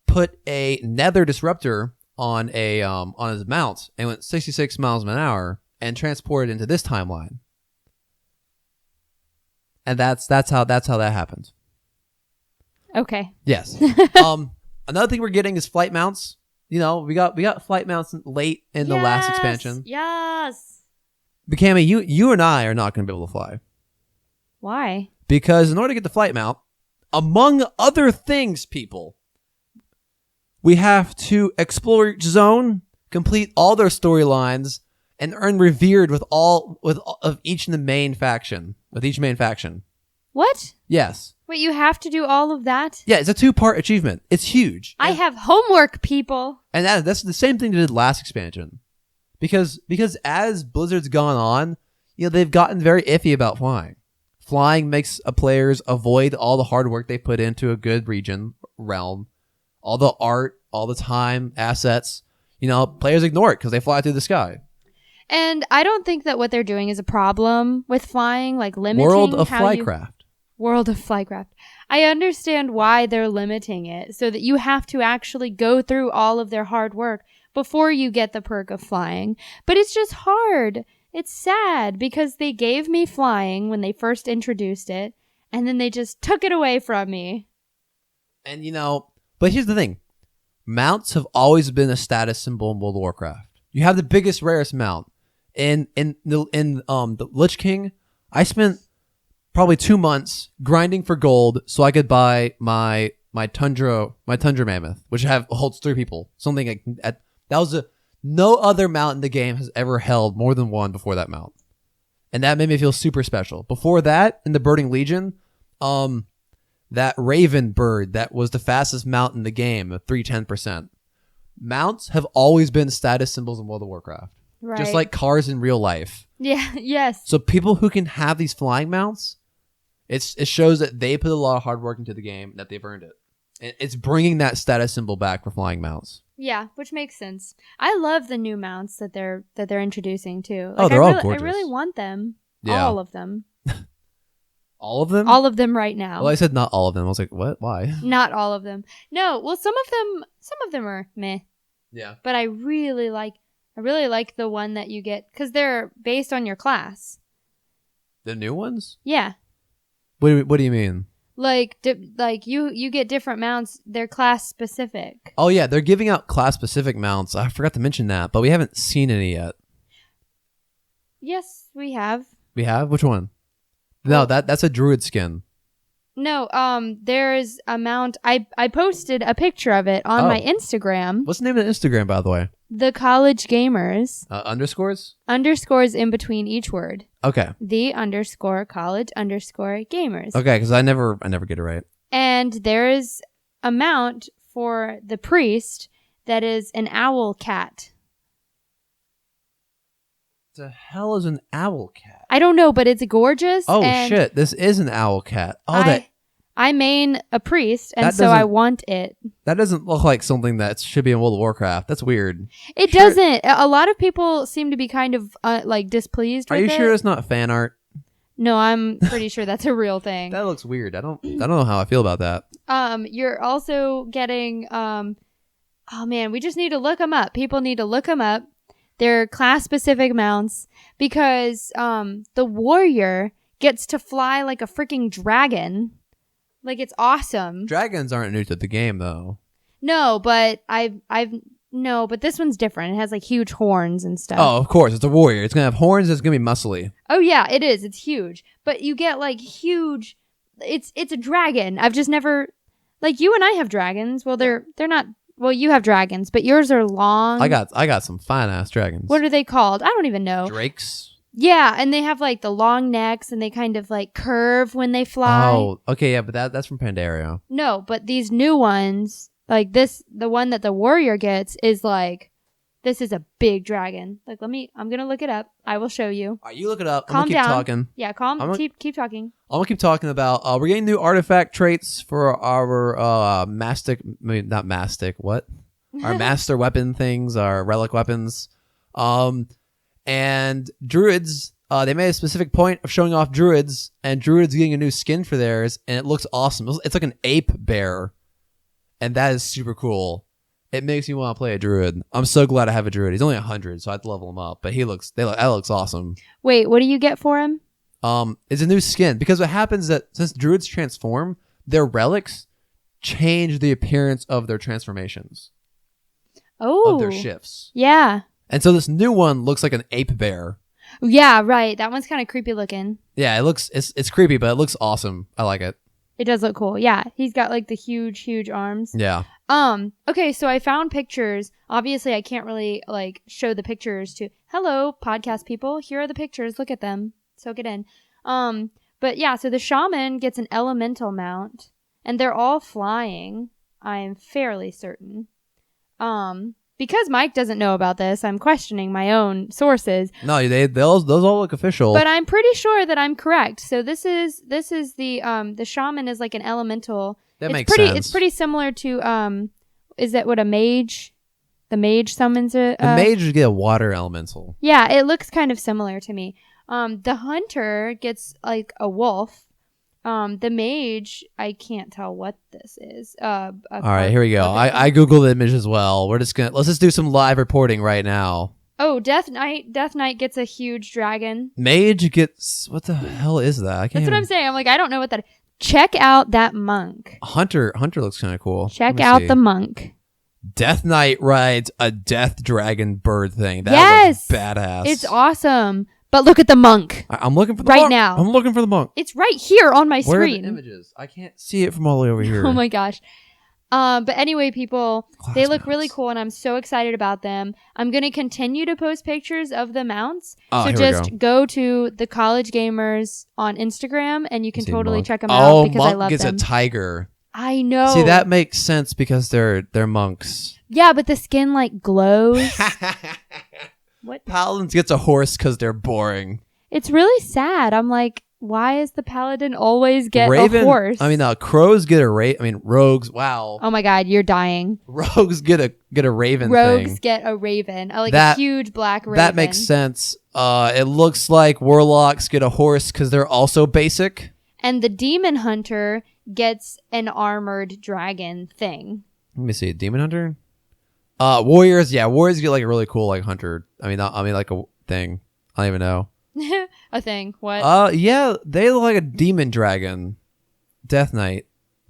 put a Nether Disruptor on his mount and went 66 miles an hour and transported into this timeline. And that's how that happened. Okay. Yes. Another thing we're getting is flight mounts. We got flight mounts late in the last expansion. Yes. But Cammy, you and I are not going to be able to fly. Why? Because in order to get the flight mount, among other things, people, we have to explore each zone, complete all their storylines, and earn revered with each main faction. What? Yes. Wait, you have to do all of that? Yeah, it's a 2-part achievement. It's huge. I have homework, people. And that's the same thing they did last expansion. Because as Blizzard's gone on, they've gotten very iffy about flying. Flying makes players avoid all the hard work they put into a good realm, all the art, all the time, assets. Players ignore it because they fly through the sky. And I don't think that what they're doing is a problem with flying, like limiting World of how Flycraft. World of Flycraft. I understand why they're limiting it, so that you have to actually go through all of their hard work before you get the perk of flying. But it's just hard. It's sad because they gave me flying when they first introduced it, and then they just took it away from me. And but here's the thing. Mounts have always been a status symbol in World of Warcraft. You have the biggest, rarest mount. In the Lich King, I spent probably 2 months grinding for gold so I could buy my Tundra Mammoth, which holds 3 people. Something like that was no other mount in the game has ever held more than 1 before that mount. And that made me feel super special. Before that, in the Burning Legion, that Raven bird that was the fastest mount in the game at 310%. Mounts have always been status symbols in World of Warcraft. Right. Just like cars in real life. Yeah, yes. So people who can have these flying mounts, it shows that they put a lot of hard work into the game, that they've earned it. And it's bringing that status symbol back for flying mounts. Yeah, which makes sense. I love the new mounts that they're introducing too. They're all gorgeous. I really want them. Yeah. All of them. All of them? All of them right now. Well, I said not all of them. I was like, what? Why? Not all of them. No, well, some of them are meh. Yeah. But I really like the one that you get because they're based on your class. The new ones? Yeah. What do you mean? Like you get different mounts. They're class specific. Oh yeah, they're giving out class specific mounts. I forgot to mention that, but we haven't seen any yet. Yes, we have. We have? Which one? No, that's a druid skin. No, there's a mount. I posted a picture of it on my Instagram. What's the name of the Instagram, by the way? The College Gamers. Underscores? Underscores in between each word. Okay. The _college_gamers. Okay, because I never get it right. And there is a mount for the priest that is an owl cat. The hell is an owl cat? I don't know, but it's gorgeous. Oh shit! This is an owl cat. Oh, I main a priest, and so I want it. That doesn't look like something that should be in World of Warcraft. That's weird. It doesn't. A lot of people seem to be kind of displeased. Are you sure it's not fan art? No, I'm pretty sure that's a real thing. That looks weird. I don't know how I feel about that. You're also getting oh man, we just need to look them up. People need to look them up. They're class-specific mounts because the warrior gets to fly like a freaking dragon. Like, it's awesome. Dragons aren't new to the game, though. No, but but this one's different. It has like huge horns and stuff. Oh, of course. It's a warrior. It's going to have horns. It's going to be muscly. Oh, yeah, it is. It's huge. But you get like huge... It's a dragon. I've just never... Like, you and I have dragons. Well, they're not... Well, you have dragons, but yours are long. I got some fine-ass dragons. What are they called? I don't even know. Drakes? Yeah, and they have like the long necks and they kind of like curve when they fly. Oh, okay, yeah, but that's from Pandaria. No, but these new ones, like this, the one that the warrior gets is like, this is a big dragon. Like, I'm going to look it up. I will show you. All right, you look it up. Calm I'm going to keep down. talking. Yeah, keep talking. I'm going to keep talking about, we're getting new artifact traits for our our master weapon things, our relic weapons. And druids, they made a specific point of showing off druids, and druids getting a new skin for theirs, and it looks awesome. It's like an ape bear, and that is super cool. It makes me want to play a druid. I'm so glad I have a druid. He's only 100, so I have to level him up, but that looks awesome. Wait, what do you get for him? It's a new skin, because what happens is that since druids transform, their relics change the appearance of their transformations. Oh. Of their shifts. Yeah. And so this new one looks like an ape bear. Yeah, right. That one's kind of creepy looking. Yeah, it's creepy, but it looks awesome. I like it. It does look cool. Yeah, he's got like the huge arms. Yeah. Okay, so I found pictures. Obviously, I can't really like show the pictures to hello podcast people. Here are the pictures. Look at them. Soak it in. But yeah, so the shaman gets an elemental mount, and they're all flying. I am fairly certain. Because Mike doesn't know about this, I'm questioning my own sources. No, those all look official. But I'm pretty sure that I'm correct. So this is the shaman is like an elemental. That makes sense. It's pretty similar to is that what a mage? The mage summons a. The mage would get a water elemental. Yeah, it looks kind of similar to me. The hunter gets like a wolf. The mage, I can't tell what this is. All right, here we go. I googled the image as well. Let's just do some live reporting right now. Oh, Death Knight gets a huge dragon. Mage gets, what the hell is that? That's what I'm saying. I'm like, I don't know what that is. Check out that monk. Hunter looks kind of cool. Check out the monk. Death Knight rides a death dragon bird thing. That looks badass. It's awesome. But look at the monk. I'm looking for the monk. Right now. I'm looking for the monk. It's right here on my screen. Where are the images? I can't see it from all the way over here. Oh my gosh. But anyway, people, they look really cool, and I'm so excited about them. I'm going to continue to post pictures of the mounts. So just go to the College Gamers on Instagram, and you can totally check them out because I love them. Monk gets a tiger. I know. See, that makes sense because they're monks. Yeah, but the skin like glows. What? Paladins gets a horse because they're boring. It's really sad. I'm like, why is the paladin always get a horse? I mean, crows get a rogues. Wow. Oh my god, you're dying. Rogues get a raven. Rogues get a raven, like a huge black raven. That makes sense. It looks like warlocks get a horse because they're also basic. And the demon hunter gets an armored dragon thing. Let me see, demon hunter. Warriors get like a really cool like hunter. I mean like a thing. I don't even know. A thing. What? Yeah, they look like a demon dragon. Death Knight.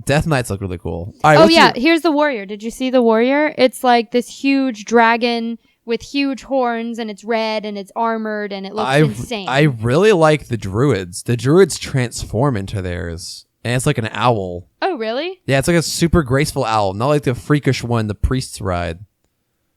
Death Knights look really cool. All right, here's the warrior. Did you see the warrior? It's like this huge dragon with huge horns, and it's red, and it's armored, and it looks insane. I really like the druids. The druids transform into theirs, and it's like an owl. Oh, really? Yeah, it's like a super graceful owl, not like the freakish one the priests ride.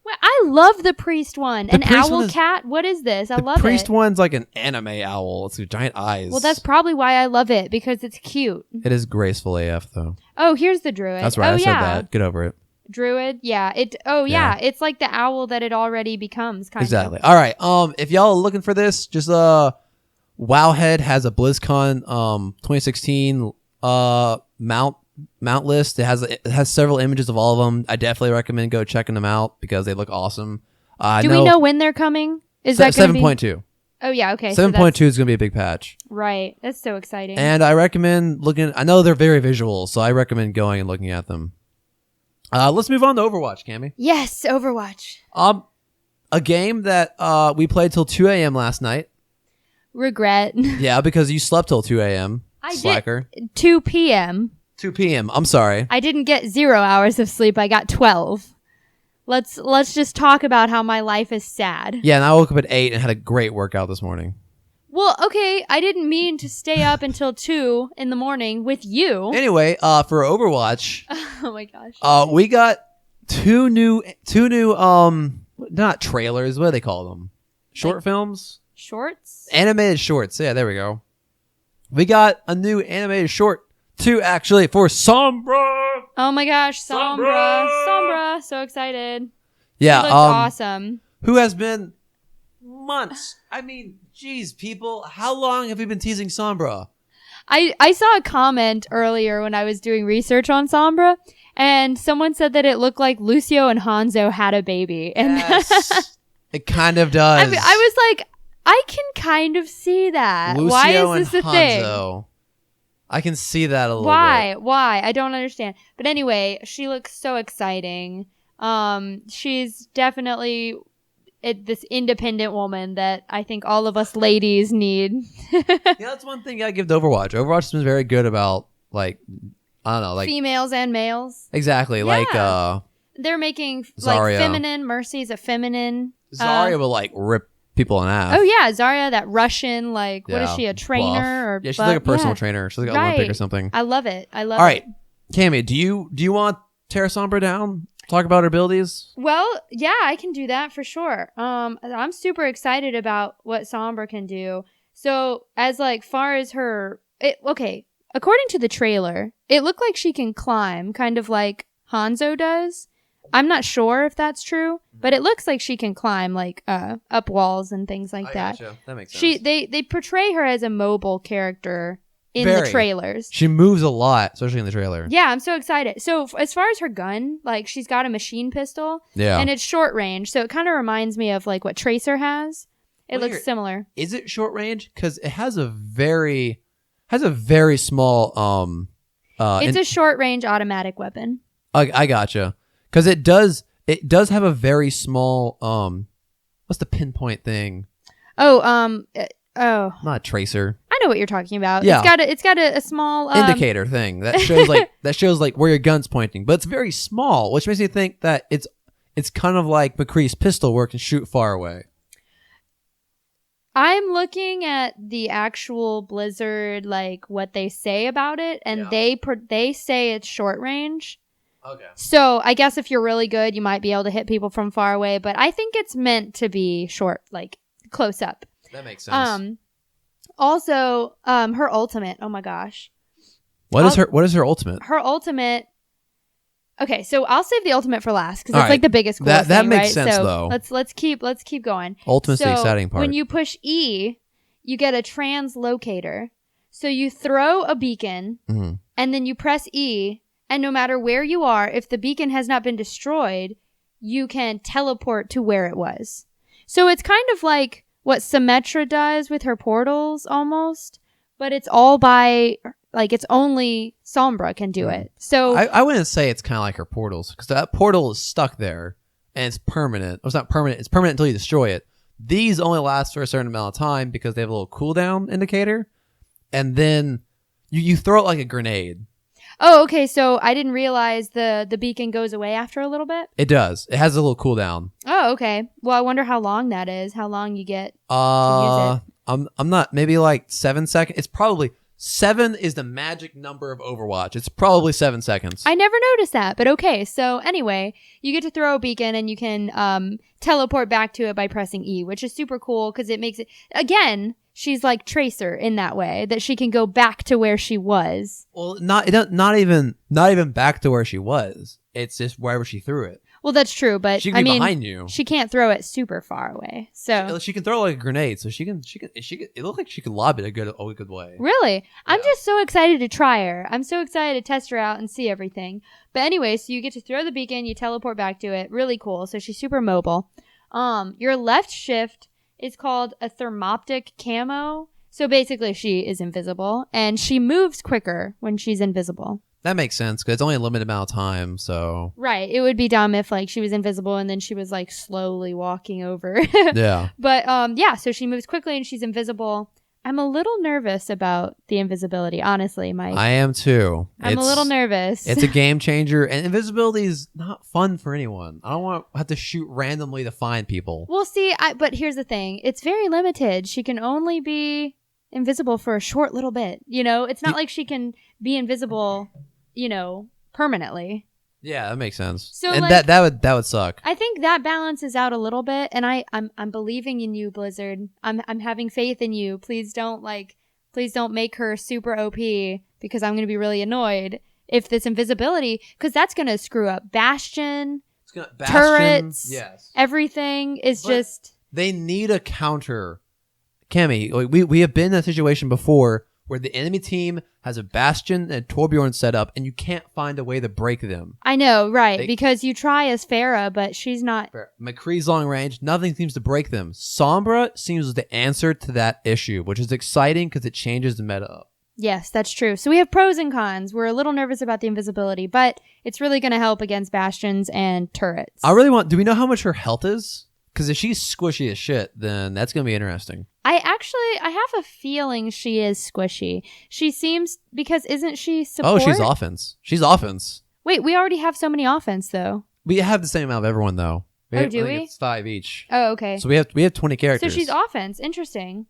Well, I love the priest one. An owl cat? What is this? I love it. The priest one's like an anime owl. It's got giant eyes. Well, that's probably why I love it, because it's cute. It is graceful AF, though. Oh, here's the druid. That's right. I said that. Get over it. Druid? Yeah. It's like the owl that it already becomes, kind of. Exactly. All right. If y'all are looking for this, just Wowhead has a BlizzCon 2016 mount list. It has several images of all of them. I definitely recommend go checking them out because they look awesome. Do we know when they're coming? Is that 7.2? Oh yeah, okay. 7.2 is going to be a big patch. Right. That's so exciting. And I recommend looking. I know they're very visual, so I recommend going and looking at them. Let's move on to Overwatch, Cammy. Yes, Overwatch. A game that we played till 2 a.m. last night. Regret. Yeah, because you slept till 2 a.m. Slacker. 2 p.m. 2 p.m. I'm sorry. I didn't get 0 hours of sleep. I got 12. Let's just talk about how my life is sad. Yeah, and I woke up at 8 and had a great workout this morning. Well, okay, I didn't mean to stay up until 2 in the morning with you. Anyway, for Overwatch, oh my gosh, we got two new not trailers. What do they call them? Short films? Shorts? Animated shorts. Yeah, there we go. We got a new animated short. 2 actually for Sombra. Oh my gosh, Sombra. So excited. Yeah, it looks awesome. Who has been months. I mean, geez, people, how long have we been teasing Sombra? I saw a comment earlier when I was doing research on Sombra, and someone said that it looked like Lucio and Hanzo had a baby. And yes, it kind of does. I was like, I can kind of see that. Lucio Why is this and a thing? Hanzo. I can see that a little bit. Why? I don't understand. But anyway, she looks so exciting. She's definitely this independent woman that I think all of us ladies need. Yeah, that's one thing I give to Overwatch. Overwatch has been very good about, like, I don't know, like females and males. Exactly. Yeah. Like they're making Zarya. like feminine. Mercy's a feminine. Zarya will like rip people in half. Oh yeah, Zarya, that Russian, like what is Yeah, she, a buff. trainer or Yeah, she's like a personal yeah. trainer. She's like an Olympic or something. I love it. I love All right, it. Cammy, do you want Terra Sombra down? Talk about her abilities. Well, yeah, I can do that for sure. I'm super excited about what Sombra can do. So as like far as okay, according to the trailer, it looked like she can climb, kind of like Hanzo does. I'm not sure if that's true, but it looks like she can climb like up walls and things like that. Gotcha. That makes sense. They portray her as a mobile character in the trailers. She moves a lot, especially in the trailer. Yeah, I'm so excited. So as far as her gun, like she's got a machine pistol, Yeah, and it's short range, so it kind of reminds me of like what Tracer has. It looks similar. Is it short range? Because it has a very small It's a short range automatic weapon. I gotcha. Because it does have a very small what's the pinpoint thing? Oh, Not a tracer. I know what you're talking about. Yeah. It's got a small Indicator thing that shows like where your gun's pointing, but it's very small, which makes me think that it's kind of like McCree's pistol where it can shoot far away. I'm looking at the actual Blizzard, like what they say about it, and they say it's short range. Okay. So I guess if you're really good, you might be able to hit people from far away, but I think it's meant to be short, like close up. That makes sense. Also, her ultimate. Oh my gosh. What is her ultimate? Her ultimate. Okay, so I'll save the ultimate for last because All that's like the biggest cool that thing, makes right? sense so though. Let's keep going. Ultimate's the exciting part. When you push E, you get a translocator. So you throw a beacon, and then you press E, and no matter where you are, if the beacon has not been destroyed, you can teleport to where it was. So it's kind of like what Symmetra does with her portals almost, but it's all by, like, it's only Sombra can do it. So I wouldn't say it's kind of like her portals, because that portal is stuck there and it's permanent. Well, it's not permanent. It's permanent until you destroy it. These only last for a certain amount of time because they have a little cooldown indicator, and then you throw it like a grenade. Oh, okay. So I didn't realize the beacon goes away after a little bit. It does. It has a little cooldown. Oh, okay. Well, I wonder how long that is. How long you get to use it. I'm not, maybe like 7 seconds. It's probably 7 is the magic number of Overwatch. It's probably 7 seconds. I never noticed that, but okay. So anyway, you get to throw a beacon and you can teleport back to it by pressing E, which is super cool because it makes it, again, she's like Tracer in that way, that she can go back to where she was. Well, not even back to where she was. It's just wherever she threw it. Well, that's true, but She can be behind you. She can't throw it super far away. So She can throw like a grenade, so she can. It looks like she can lob it a good way. really, I'm Yeah. just so excited to try her. I'm so excited to test her out and see everything. But anyway, so you get to throw the beacon, you teleport back to it. Really cool. So she's super mobile. Your left shift is called a thermoptic camo. So basically, she is invisible, and she moves quicker when she's invisible. That makes sense because it's only a limited amount of time. So Right. It would be dumb if like she was invisible and then she was like slowly walking over. yeah. But yeah, so she moves quickly and she's invisible. I'm a little nervous about the invisibility, honestly, Mike. I am too. I'm a little nervous. It's a game changer, and invisibility is not fun for anyone. I don't want to have to shoot randomly to find people. We'll see, but here's the thing. It's very limited. She can only be invisible for a short little bit. You know, it's not like she can be invisible, you know, permanently. Yeah, that makes sense. So, and like, that would suck. I think that balances out a little bit, and I'm believing in you, Blizzard. I'm having faith in you. Please don't make her super OP because I'm gonna be really annoyed if this invisibility, because that's gonna screw up Bastion, turrets, yes. everything is just. They need a counter. Cammy, we have been in a situation before where the enemy team has a Bastion and Torbjorn set up, and you can't find a way to break them. I know, right? Because you try as Farah, but she's not. McCree's long range, nothing seems to break them. Sombra seems the answer to that issue, which is exciting because it changes the meta up. Yes, that's true. So we have pros and cons. We're a little nervous about the invisibility, but it's really going to help against Bastions and turrets. Do we know how much her health is? Because if she's squishy as shit, then that's going to be interesting. I have a feeling she is squishy. She seems, because isn't she support? Oh, she's offense. She's offense. Wait, we already have so many offense, though. We have the same amount of everyone, though. I do think we? It's 5 each. Oh, okay. So we have 20 characters. So she's offense. Interesting.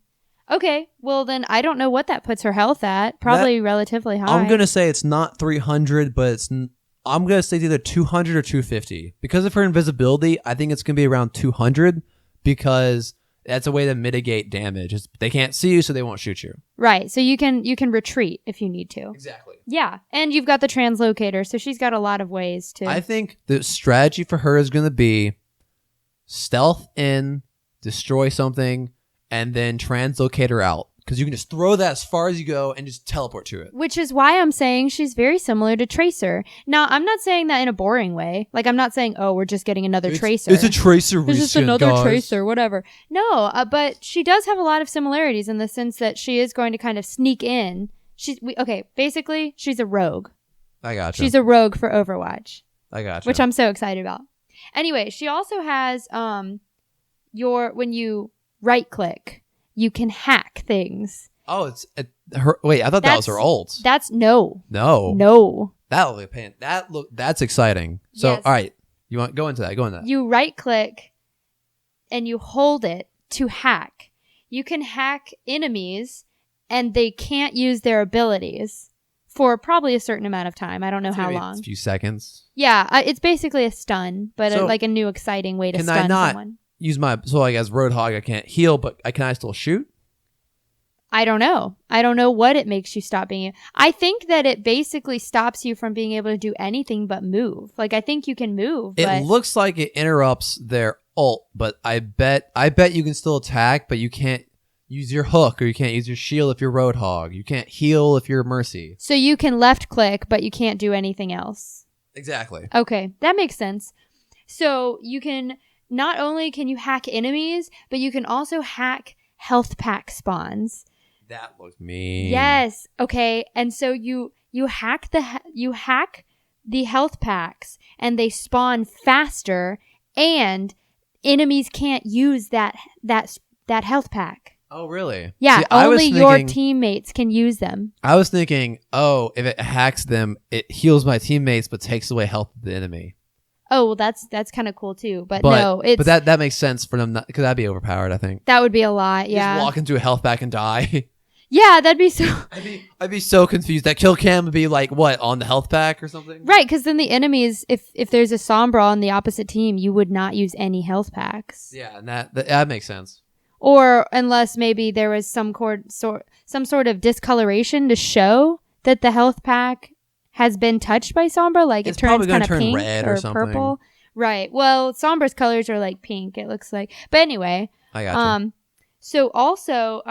Okay, well then I don't know what that puts her health at. Probably relatively high. I'm gonna say it's not 300, but I'm gonna say it's either 200 or 250 because of her invisibility. I think it's gonna be around 200 because that's a way to mitigate damage. They can't see you, so they won't shoot you. Right. So you can retreat if you need to. Exactly. Yeah, and you've got the translocator, so she's got a lot of ways to. I think the strategy for her is gonna be stealth in, destroy something, and then translocate her out. Because you can just throw that as far as you go and just teleport to it. Which is why I'm saying she's very similar to Tracer. Now, I'm not saying that in a boring way. Like, I'm not saying, oh, we're just getting another Tracer. It's a Tracer It's reskin, just another guys. Tracer, whatever. No, but she does have a lot of similarities in the sense that she is going to kind of sneak in. Basically, she's a rogue. I gotcha. She's a rogue for Overwatch. I gotcha. Which I'm so excited about. Anyway, she also has when you right click, you can hack things. Oh, her. Wait, I thought that was her ult. That's no. That'll be a pain. That's exciting. So, Yes. all right, you want go into that? Go into that. You right click, and you hold it to hack. You can hack enemies, and they can't use their abilities for probably a certain amount of time. I don't know It's how gonna be long. A few seconds. Yeah, it's basically a stun, but So, like a new exciting way to can stun I not someone. use my like as Roadhog? I can't heal, but can I still shoot? I don't know. I don't know what it makes you stop being. I think that it basically stops you from being able to do anything but move. Like, I think you can move. It but looks like it interrupts their ult, but I bet you can still attack, but you can't use your hook or you can't use your shield if you're Roadhog. You can't heal if you're Mercy. So you can left click, but you can't do anything else. Exactly. Okay, that makes sense. So you can not only can you hack enemies, but you can also hack health pack spawns. That looks mean. Yes. Okay. And so you hack the health packs, and they spawn faster, and enemies can't use that health pack. Oh, really? Yeah. See, I was only your thinking- teammates can use them. I was thinking, oh, if it hacks them, it heals my teammates but takes away health of the enemy. Oh, well, that's kind of cool too. But no, it's but that makes sense for them because that'd be overpowered. I think. that would be a lot. Yeah. Just walk into a health pack and die. Yeah, that'd be so. I'd be so confused. That kill cam would be like what on the health pack or something. Right, because then the enemies, if there's a Sombra on the opposite team, you would not use any health packs. Yeah, and that makes sense. Or unless maybe there was some sort of discoloration to show that the health pack has been touched by Sombra, like It's it turns probably gonna kind of turn pink red or or something. purple. Right. Well, Sombra's colors are like pink, it looks like. But anyway, I gotcha. so also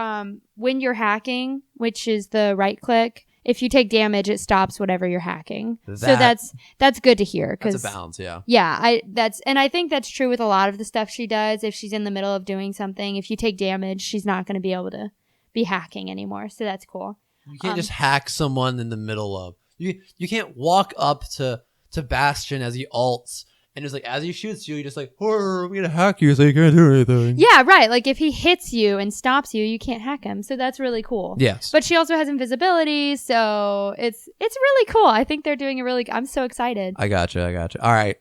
when you're hacking, which is the right click, if you take damage, it stops whatever you're hacking. So that's good to hear. That's a balance, yeah. Yeah, I think that's true with a lot of the stuff she does. If she's in the middle of doing something, if you take damage, she's not going to be able to be hacking anymore. So that's cool. You can't just hack someone in the middle of you can't walk up to Bastion as he ults and just like as he shoots you, you're just like, "Oh, I'm gonna hack you, so you can't do anything." Yeah, right. Like if he hits you and stops you, you can't hack him. So that's really cool. Yes, but she also has invisibility, so it's really cool. I think they're doing I'm so excited. I gotcha. All right,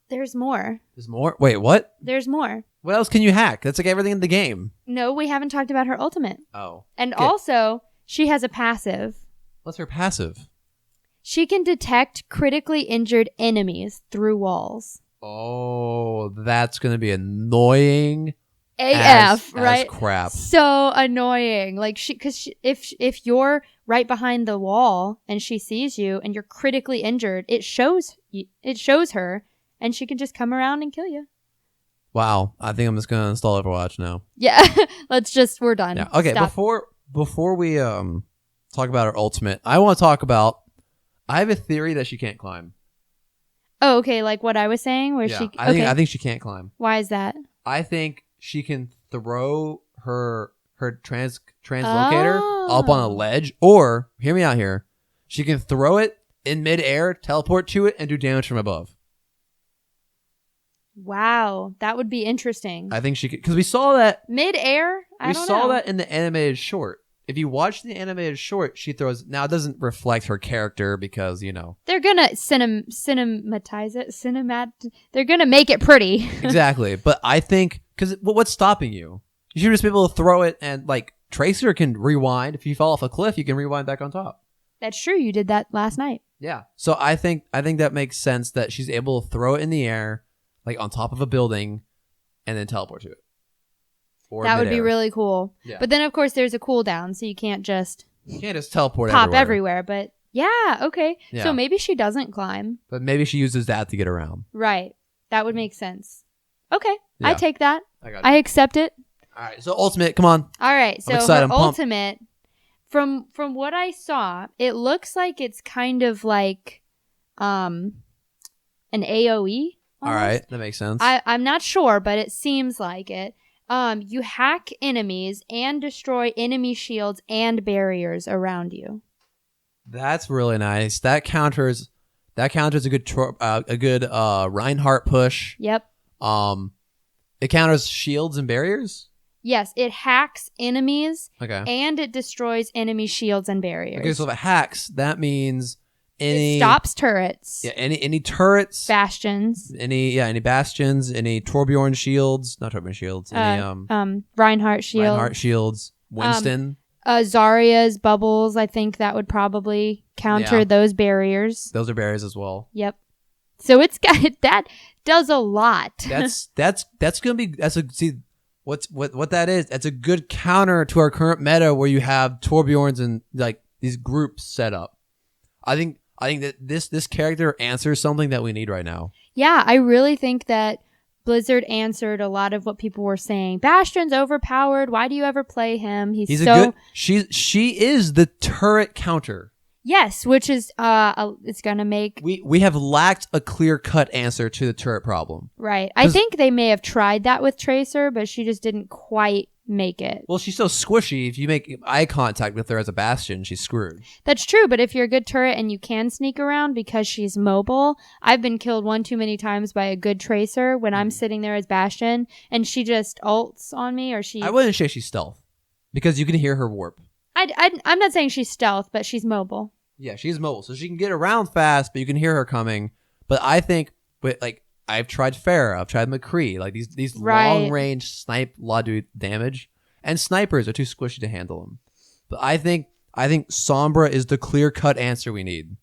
there's more. There's more. Wait, what? There's more. What else can you hack? That's like everything in the game. No, we haven't talked about her ultimate. Oh, and okay. Also she has a passive. What's her passive? She can detect critically injured enemies through walls. Oh, that's gonna be annoying. AF, right? As crap. So annoying. Like if you're right behind the wall and she sees you and you're critically injured, it shows her, and she can just come around and kill you. Wow, I think I'm just gonna install Overwatch now. Yeah, we're done. Yeah. Okay, Stop. before we talk about her ultimate, I want to talk about. I have a theory that she can't climb. Oh, okay, like what I was saying, where she. I think she can't climb. Why is that? I think she can throw her translocator up on a ledge, or hear me out here, she can throw it in midair, teleport to it, and do damage from above. Wow, that would be interesting. I think she could, because we saw that midair. We saw that in the animated short. if you watch the animated short, she throws. Now it doesn't reflect her character because they're gonna cinematize it. They're gonna make it pretty. Exactly. But I think because what's stopping you? You should just be able to throw it, and like Tracer can rewind. If you fall off a cliff, you can rewind back on top. That's true. You did that last night. Yeah. So I think that makes sense that she's able to throw it in the air, like on top of a building, and then teleport to it. Or that would midair. be really cool. Yeah. But then, of course, there's a cooldown, so you can't just teleport pop everywhere. But yeah, okay. Yeah. So maybe she doesn't climb. But maybe she uses that to get around. Right. That would make sense. Okay. Yeah. I take that. I accept it. All right. So ultimate, come on. All right. So her ultimate, from what I saw, it looks like it's kind of like an AoE. Almost. All right. That makes sense. I'm not sure, but it seems like it. You hack enemies and destroy enemy shields and barriers around you. That's really nice. That counters a good Reinhardt push. Yep. It counters shields and barriers? Yes, it hacks enemies. Okay. And it destroys enemy shields and barriers. Okay, so if it hacks, that means it stops turrets. Yeah, any turrets, bastions. Any bastions, any Torbjorn shields, not Torbjorn shields, any Reinhardt shields, Winston. Zarya's bubbles, I think that would probably counter those barriers. Those are barriers as well. Yep. So it's got that does a lot. That's gonna be what that is. That's a good counter to our current meta where you have Torbjorns and like these groups set up. I think that this character answers something that we need right now. Yeah, I really think that Blizzard answered a lot of what people were saying. Bastion's overpowered. Why do you ever play him? She is the turret counter. Yes, which is it's gonna make we have lacked a clear-cut answer to the turret problem. Right. I think they may have tried that with Tracer, but she just didn't quite make it. Well, she's so squishy. If you make eye contact with her as a Bastion, she's screwed. That's true, but if you're a good turret and you can sneak around because she's mobile, I've been killed one too many times by a good Tracer when I'm sitting there as Bastion and she just ults on me I wouldn't say she's stealth because you can hear her warp. I'm not saying she's stealth, but she's mobile. Yeah, she's mobile, so she can get around fast, but you can hear her coming. But I think, I've tried Pharah, I've tried McCree, like these long range snipe a lot of damage, and snipers are too squishy to handle them. But I think Sombra is the clear cut answer we need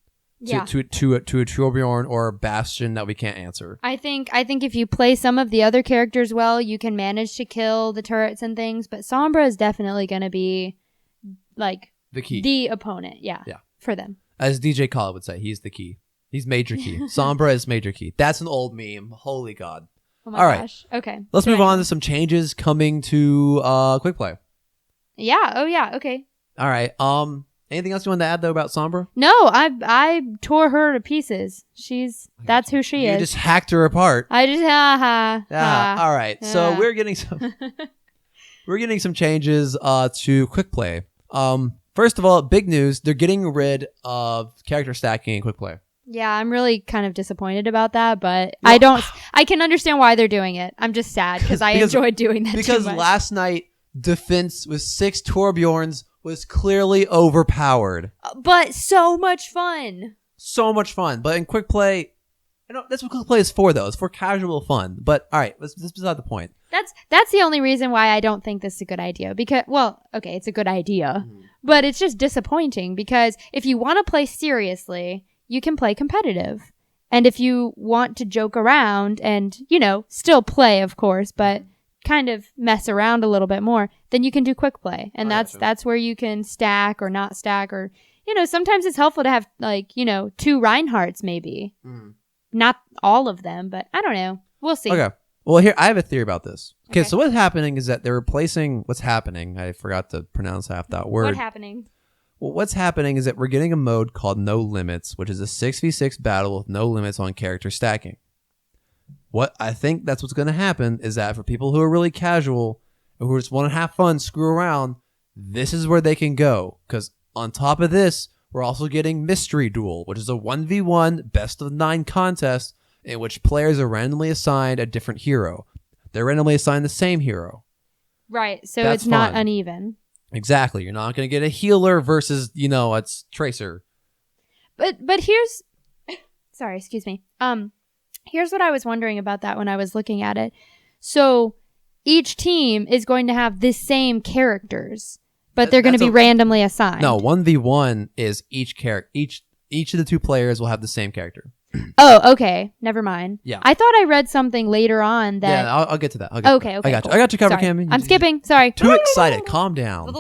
to a Torbjorn or a Bastion that we can't answer. I think if you play some of the other characters well, you can manage to kill the turrets and things. But Sombra is definitely going to be like the key, the opponent. Yeah. For them. As DJ Khaled would say, he's the key. He's major key. Sombra is major key. That's an old meme. Holy God. Oh my gosh. Right. Okay. Let's move on to some changes coming to Quick Play. Yeah. Oh yeah. Okay. All right. Anything else you want to add though about Sombra? No, I tore her to pieces. That's who she is. You just hacked her apart. I just all right. So we're getting some changes to Quick Play. First of all, big news, they're getting rid of character stacking in Quick Play. Yeah, I'm really kind of disappointed about that, but I can understand why they're doing it. I'm just sad because I enjoyed doing that because too much. Last night, defense with 6 Torbjorns was clearly overpowered. But so much fun. So much fun. But in Quick Play, that's what Quick Play is for, though. It's for casual fun. But all right, this is not the point. That's the only reason why I don't think this is a good idea. Because, well, okay, it's a good idea, but it's just disappointing because if you want to play seriously, you can play competitive. And if you want to joke around and, still play, of course, but kind of mess around a little bit more, then you can do Quick Play. And that's where you can stack or not stack or, sometimes it's helpful to have 2 Reinhardts maybe. Not all of them, but I don't know. We'll see. Okay. Well, here, I have a theory about this. Okay, so what's happening is that they're replacing what's happening. I forgot to pronounce half that word. What's happening? Well, what's happening is that we're getting a mode called No Limits, which is a 6v6 battle with no limits on character stacking. What I think that's what's going to happen is that for people who are really casual and who just want to have fun, screw around, this is where they can go. Because on top of this, we're also getting Mystery Duel, which is a 1v1 best of 9 contest in which players are randomly assigned a different hero. They're randomly assigned the same hero. Right, so it's not uneven. Exactly. You're not going to get a healer versus, it's Tracer. But here's sorry, excuse me. Here's what I was wondering about that when I was looking at it. So each team is going to have the same characters, but they're going to be randomly assigned. No, 1v1 is each of the two players will have the same character. Oh, okay. Never mind. Yeah. I thought I read something later on that... Yeah, I'll get to that. Okay, I got cool. you. I got you covered, Sorry. Cam. I'm skipping. Sorry. Too excited. Calm down.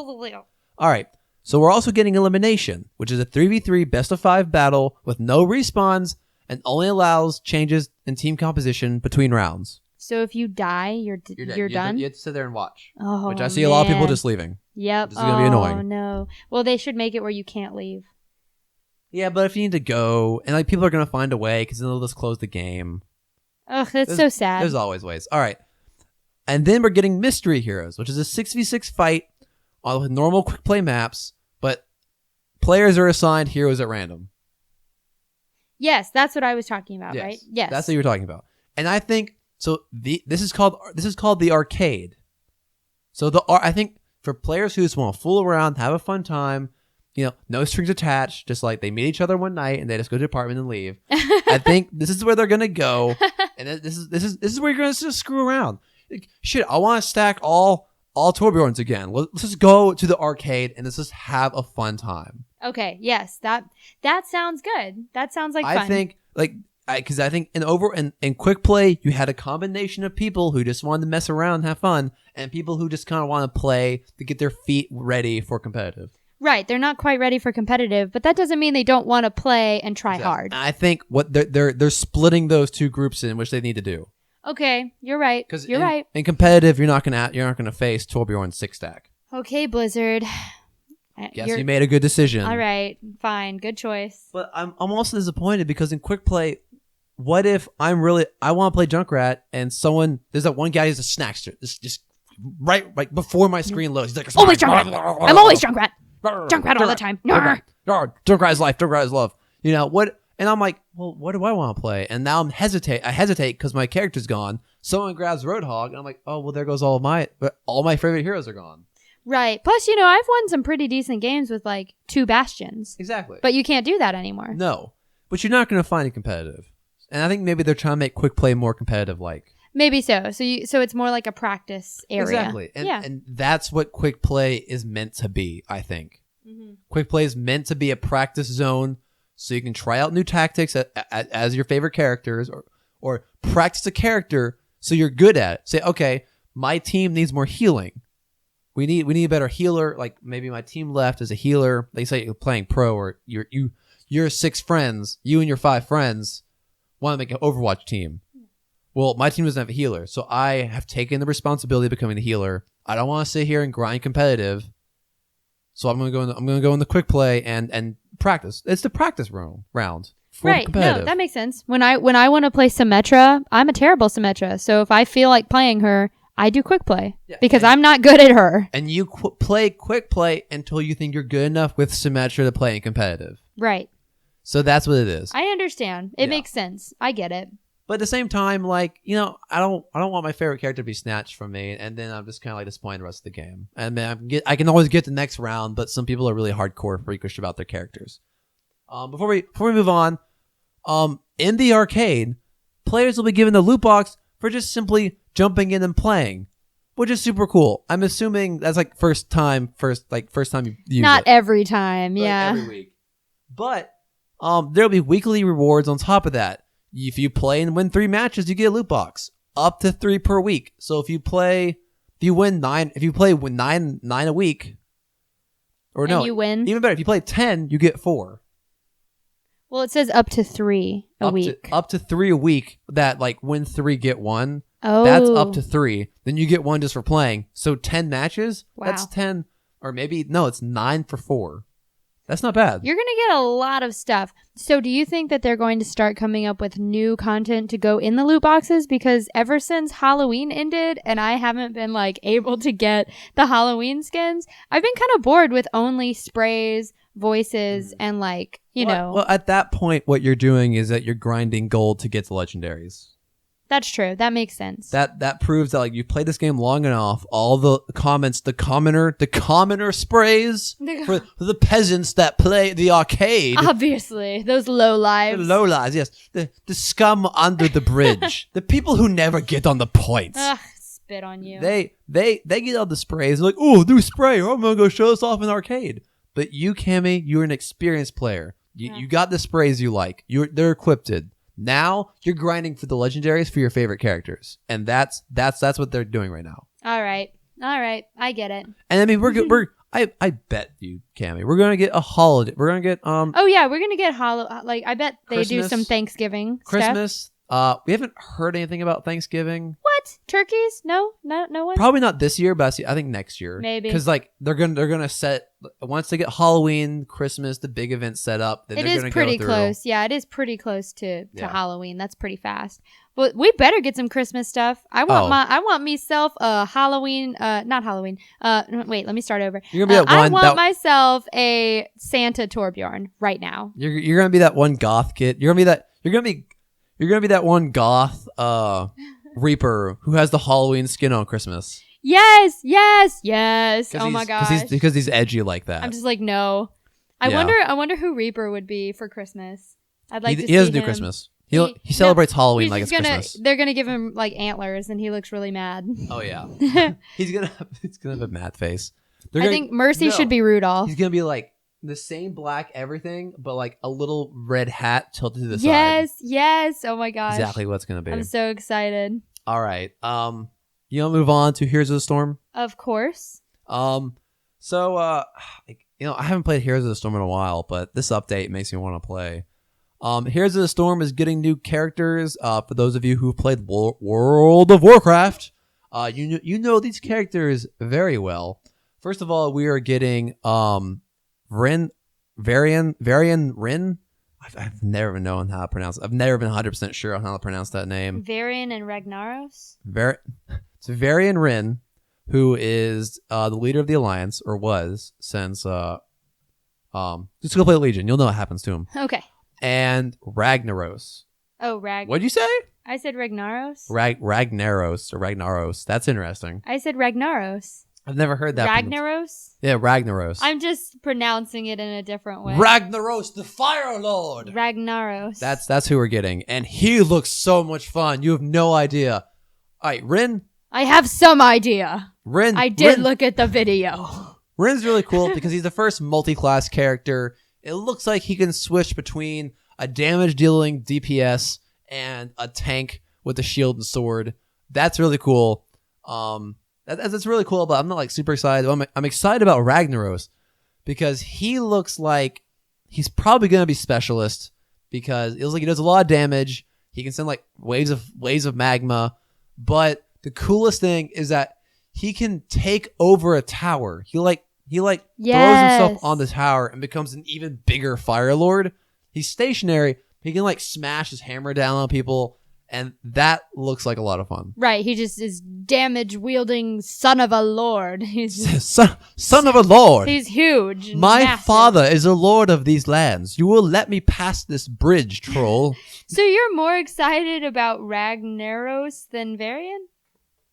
All right. So we're also getting elimination, which is a 3v3 best of 5 battle with no respawns and only allows changes in team composition between rounds. So if you die, you're done? You have to sit there and watch. Oh, which I see a lot of people just leaving. Yep. This is going to be annoying. Oh, no. Well, they should make it where you can't leave. Yeah, but if you need to go, and people are going to find a way because then they'll just close the game. Ugh, that's so sad. There's always ways. All right. And then we're getting Mystery Heroes, which is a 6v6 fight with normal quick play maps, but players are assigned heroes at random. Yes, that's what I was talking about, Yes, right? Yes. That's what you were talking about. And I think so this is called the arcade. So I think for players who just want to fool around, have a fun time, no strings attached, just like they meet each other one night and they just go to the apartment and leave. I think this is where they're gonna go, and this is where you're gonna just screw around. Like, shit, I want to stack all Torbjorns again. Let's just go to the arcade and let's just have a fun time. Okay, yes, that sounds good. That sounds like fun. I think because I think in quick play you had a combination of people who just wanted to mess around and have fun, and people who just kind of want to play to get their feet ready for competitive. Right, they're not quite ready for competitive, but that doesn't mean they don't want to play and try hard. I think what they're splitting those two groups in, which they need to do. Okay, you're right. Because right. In competitive, you're not gonna face Torbjorn's 6-stack. Okay, Blizzard. Yes, you made a good decision. All right, fine, good choice. But I'm also disappointed because in quick play, what if I want to play Junkrat and there's that one guy who's a snackster, just right before my screen loads. He's like, always Junkrat. I'm always Junkrat. Junkrat all the time. Junkrat is life. Junkrat is love. What? And I'm like, well, what do I want to play? And now I hesitate because my character's gone. Someone grabs Roadhog, and I'm like, oh, well, there goes all my favorite heroes are gone. Right. Plus, I've won some pretty decent games with like 2 Bastions. Exactly. But you can't do that anymore. No. But you're not going to find it competitive. And I think maybe they're trying to make quick play more competitive like. Maybe so. So it's more like a practice area. Exactly. And that's what quick play is meant to be, I think. Mm-hmm. Quick play is meant to be a practice zone so you can try out new tactics as your favorite characters or practice a character so you're good at it. Say, okay, my team needs more healing. We need a better healer. Like maybe my team left as a healer. They say you're playing pro or your 6 friends, you and your 5 friends want to make an Overwatch team. Well, my team doesn't have a healer, so I have taken the responsibility of becoming the healer. I don't want to sit here and grind competitive, so I'm gonna go in the quick play and practice. It's the practice round for right. competitive. No, that makes sense. When I want to play Symmetra, I'm a terrible Symmetra. So if I feel like playing her, I do quick play because I'm not good at her. And you play quick play until you think you're good enough with Symmetra to play in competitive. Right. So that's what it is. I understand. It makes sense. I get it. But at the same time, like, I don't want my favorite character to be snatched from me, and then I'm just kind of like disappointed the rest of the game. And then I can always get the next round, but some people are really hardcore freakish about their characters. Before we move on, in the arcade, players will be given the loot box for just simply jumping in and playing, which is super cool. I'm assuming that's like first time you use Not it. every time, Like yeah. every week. But there'll be weekly rewards on top of that. If you play and win 3 matches, you get a loot box. Up to 3 per week. So if you play 9 a week, or and no, you win. Even better, if you play 10, you get 4. Well, it says up to 3 a week. Up to 3 a week. That like win 3 get 1. Oh, that's up to 3. Then you get 1 just for playing. So 10 matches. Wow. That's 10, or maybe no, it's 9 for 4. That's not bad. You're going to get a lot of stuff. So do you think that they're going to start coming up with new content to go in the loot boxes? Because ever since Halloween ended and I haven't been like able to get the Halloween skins, I've been kind of bored with only sprays, voices, and like, you know. Well, at that point, what you're doing is that you're grinding gold to get the legendaries. That's true. That makes sense. That proves that like you played this game long enough. All the comments, the commoner sprays for the peasants that play the arcade. Obviously, those low lives. The low lives, yes. The scum under the bridge. The people who never get on the points. Ugh, spit on you. They get all the sprays. They're like, oh, new spray. I'm gonna go show this off in arcade. But you, Cammy, you're an experienced player. You got the sprays you like. They're equipped. Now you're grinding for the legendaries for your favorite characters, and that's what they're doing right now. All right, I get it. And I mean, I bet you, Cammy, we're gonna get a holiday. We're gonna get Oh yeah, we're gonna get I bet they Christmas, do some Thanksgiving Christmas. stuff. We haven't heard anything about Thanksgiving. What? Turkeys? No one. Probably not this year, but I think next year. Maybe, because like they're gonna set once they get Halloween, Christmas, the big event set up. Then it they're is gonna pretty go close. Yeah, it is pretty close to Yeah. Halloween. That's pretty fast. But we better get some Christmas stuff. I want myself a Halloween. Not Halloween. Wait, let me start over. You're gonna be that I one. want myself a Santa Torbjorn right now. You're gonna be that one goth kid. You're gonna be that one goth Reaper who has the Halloween skin on Christmas. Yes. Oh my gosh. Because he's edgy like that. I'm just like, no. I wonder who Reaper would be for Christmas. I'd like to see he doesn't do him. Christmas. He celebrates Halloween He's like it's just Christmas. They're gonna give him like antlers, and he looks really mad. Oh yeah. he's gonna have a mad face. I think Mercy should be Rudolph. He's gonna be like the same black everything, but like a little red hat tilted to the side. Yes. Oh my gosh. Exactly what's gonna be. I'm so excited. All right. You want to move on to Heroes of the Storm? Of course. So I haven't played Heroes of the Storm in a while, but this update makes me want to play. Heroes of the Storm is getting new characters. For those of you who've played World of Warcraft, you know these characters very well. First of all, we are getting Varian Rin. I've never known how to pronounce it. I've never been 100% sure on how to pronounce that name. Varian and Ragnaros? It's Varian Rin, who is the leader of the Alliance, or was, since just go play Legion. You'll know what happens to him. Okay. And Ragnaros. Oh, What'd you say? I said Ragnaros. Ragnaros. That's interesting. I said Ragnaros. I've never heard that. Ragnaros? Yeah, Ragnaros. I'm just pronouncing it in a different way. Ragnaros, the Fire Lord. Ragnaros. That's who we're getting, and he looks so much fun. You have no idea. All right, Rin. I have some idea. Rin. I did look at the video. Rin's really cool because he's the first multi-class character. It looks like he can switch between a damage-dealing DPS and a tank with a shield and sword. That's really cool. That's really cool, but I'm not like super excited. I'm excited about Ragnaros because he looks like he's probably gonna be specialist because it looks like he does a lot of damage. He can send like waves of magma, but the coolest thing is that he can take over a tower. He throws himself on the tower and becomes an even bigger Fire Lord. He's stationary. He can like smash his hammer down on people. And that looks like a lot of fun. Right, he just is damage-wielding son of a lord. He's son of a lord. He's huge. My massive. father is a lord of these lands. You will let me pass this bridge, troll. So you're more excited about Ragnaros than Varian?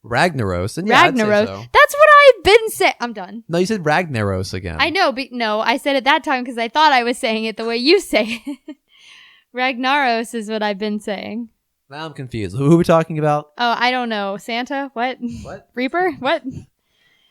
Ragnaros. And yeah, Ragnaros. I'd say so. That's what I've been saying. I'm done. No, you said Ragnaros again. I know, but no, I said it that time because I thought I was saying it the way you say it. Ragnaros is what I've been saying. Now I'm confused. Who are we talking about? Oh, I don't know. Santa? What? What? Reaper? What?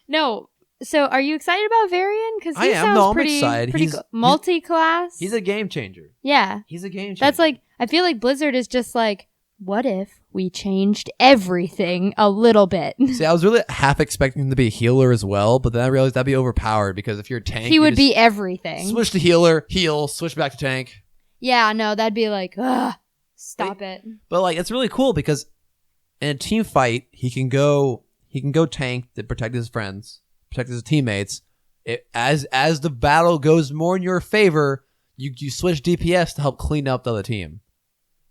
No. So, are you excited about Varian? Because I am. No, I'm excited. Pretty multi-class. He's a game changer. Yeah. He's a game changer. That's like, I feel like Blizzard is just like, what if we changed everything a little bit? See, I was really half expecting him to be a healer as well, but then I realized that'd be overpowered because if you're a tank, he would be everything. Switch to healer, heal, switch back to tank. Yeah, no, that'd be like, ugh. Stop it. But like it's really cool because in a team fight, he can go tank to protect his friends, protect his teammates. As the battle goes more in your favor, you switch DPS to help clean up the other team.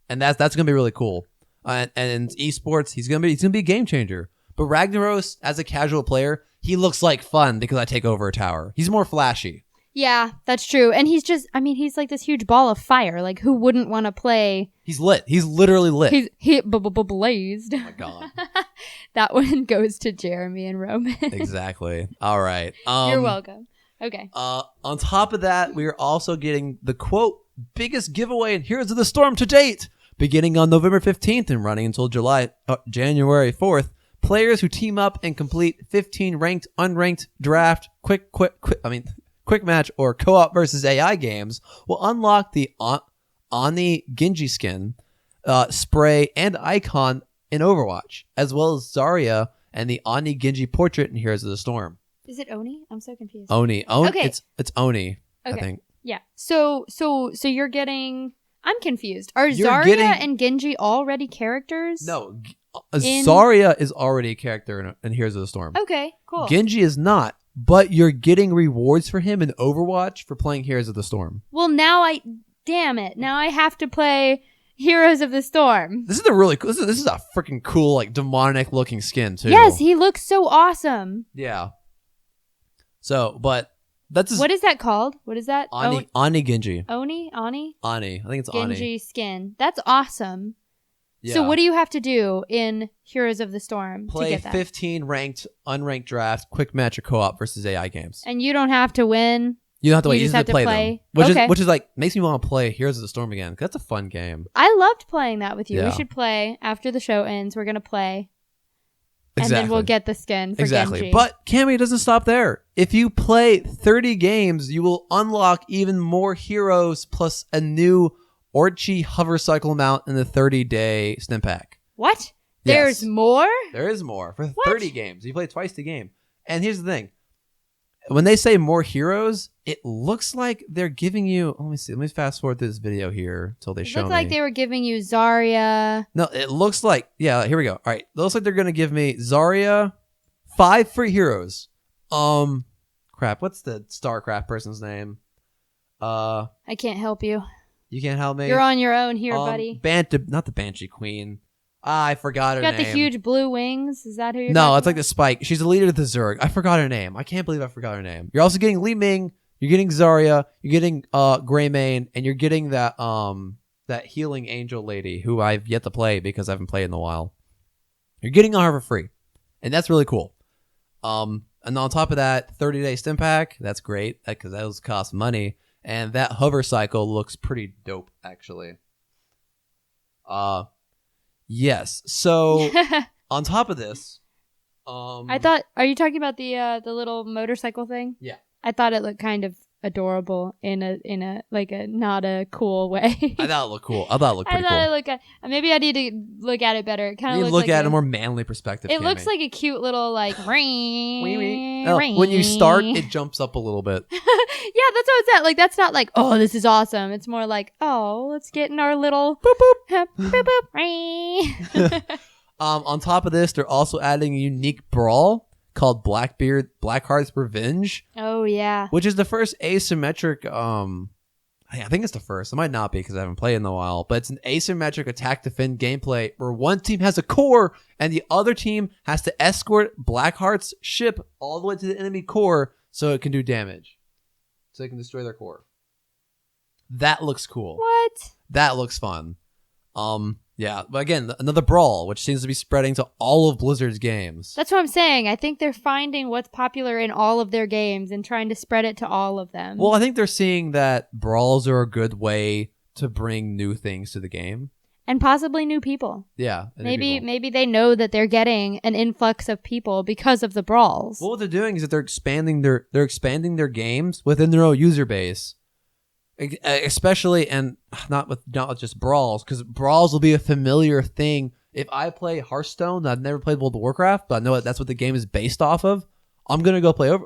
And that's gonna be really cool. And in esports, he's gonna be a game changer. But Ragnaros, as a casual player, he looks like fun because I take over a tower. He's more flashy. Yeah, that's true. And he's just, I mean, he's like this huge ball of fire. Like, who wouldn't want to play? He's lit. He's literally lit. He blazed. Oh my god. That one goes to Jeremy and Roman. Exactly. All right. You're welcome. Okay. On top of that, we are also getting the quote biggest giveaway in Heroes of the Storm to date, beginning on November 15th and running until January 4th. Players who team up and complete 15 ranked, unranked draft, quick match or co-op versus AI games will unlock the Oni Genji skin, spray, and icon in Overwatch, as well as Zarya and the Oni Genji portrait in Heroes of the Storm. Is it Oni? I'm so confused. Oni. Okay. It's Oni, Okay. I think. Yeah. So you're getting... I'm confused. Are You're Zarya and Genji already characters? No. Zarya is already a character in Heroes of the Storm. Okay, cool. Genji is not, but you're getting rewards for him in Overwatch for playing Heroes of the Storm. Well, damn it. Now I have to play Heroes of the Storm. This is a really cool, this is a freaking cool, like, demonic looking skin, too. Yes, he looks so awesome. Yeah. So, but that's... What is that called? What is that? Oni Genji. Oni? Ani. I think it's Genji Ani. skin. That's awesome. Yeah. So what do you have to do in Heroes of the Storm Play to get that? 15 ranked, unranked drafts, quick match or co-op versus AI games. And you don't have to win. You don't have to wait. You You just have to have to play play. them. Okay. Which is like, makes me want to play Heroes of the Storm again. 'Cause that's a fun game. I loved playing that with you. Yeah. We should play after the show ends. We're going to play. And Exactly. then we'll get the skin for Exactly. Genji. But Cammy doesn't stop there. If you play 30 games, you will unlock even more heroes plus a new Orchi hover cycle mount in the 30-day stim pack. What? Yes. There's more? There is more for What? 30 games. You play twice the game. And here's the thing. When they say more heroes, it looks like they're giving you... Let me see. Let me fast forward through this video here until they It show me. looked like they were giving you Zarya. No, it looks like... Yeah, here we go. All right. It looks like they're going to give me Zarya, 5 free heroes. Crap. What's the Starcraft person's name? I can't help you. You can't help me? You're on your own here, buddy. Not the Banshee Queen. I forgot her You name. got the huge blue wings. Is that who you're No, talking it's like the Spike. She's the leader of the Zerg. I forgot her name. I can't believe I forgot her name. You're also getting Li Ming. You're getting Zarya. You're getting Greymane, and you're getting that healing angel lady who I've yet to play because I haven't played in a while. You're getting her for free, and that's really cool. And on top of that, 30-day stim pack. That's great because those cost money, and that hover cycle looks pretty dope actually. Yes. So on top of this, I thought, are you talking about the little motorcycle thing? Yeah. I thought it looked kind of adorable in a like a not a cool way. I thought it looked cool. I thought it looked I pretty thought cool. it looked. Maybe I need to look at it better. It kind You of look like at it in a more manly perspective. It looks Cammy. like a cute little like ring. No, when you start, it jumps up a little bit. Yeah, that's what it's at. Like that's not like, oh, this is awesome. It's more like, oh, let's get in our little boop boop boop boop ring. On top of this, they're also adding a unique brawl called Blackheart's Revenge, Oh yeah. which is the first asymmetric. I think it's the first. It might not be because I haven't played in a while, but it's an asymmetric attack defend gameplay where one team has a core and the other team has to escort Blackheart's ship all the way to the enemy core so it can do damage, so it can destroy their core. That looks cool. What? That looks fun. Yeah, but again, another brawl, which seems to be spreading to all of Blizzard's games. That's what I'm saying. I think they're finding what's popular in all of their games and trying to spread it to all of them. Well, I think they're seeing that brawls are a good way to bring new things to the game. And possibly new people. Yeah. and new people. Maybe they know that they're getting an influx of people because of the brawls. Well, what they're doing is that they're expanding their games within their own user base. Especially, and not with just brawls, because brawls will be a familiar thing. If I play Hearthstone, I've never played World of Warcraft, but I know that's what the game is based off of. I'm gonna go play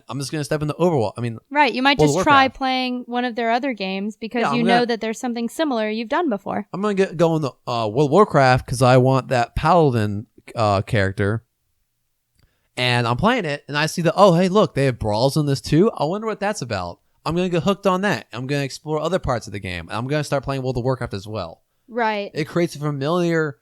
I'm just gonna step into Overwatch. I mean, right? You might World of just try Warcraft. playing one of their other games because Yeah, you I'm know gonna- that there's something similar you've done before. I'm gonna go into World of Warcraft because I want that paladin character, and I'm playing it, and I see that hey, look, they have brawls in this too. I wonder what that's about. I'm going to get hooked on that. I'm going to explore other parts of the game. I'm going to start playing World of Warcraft as well. Right. It creates a familiar,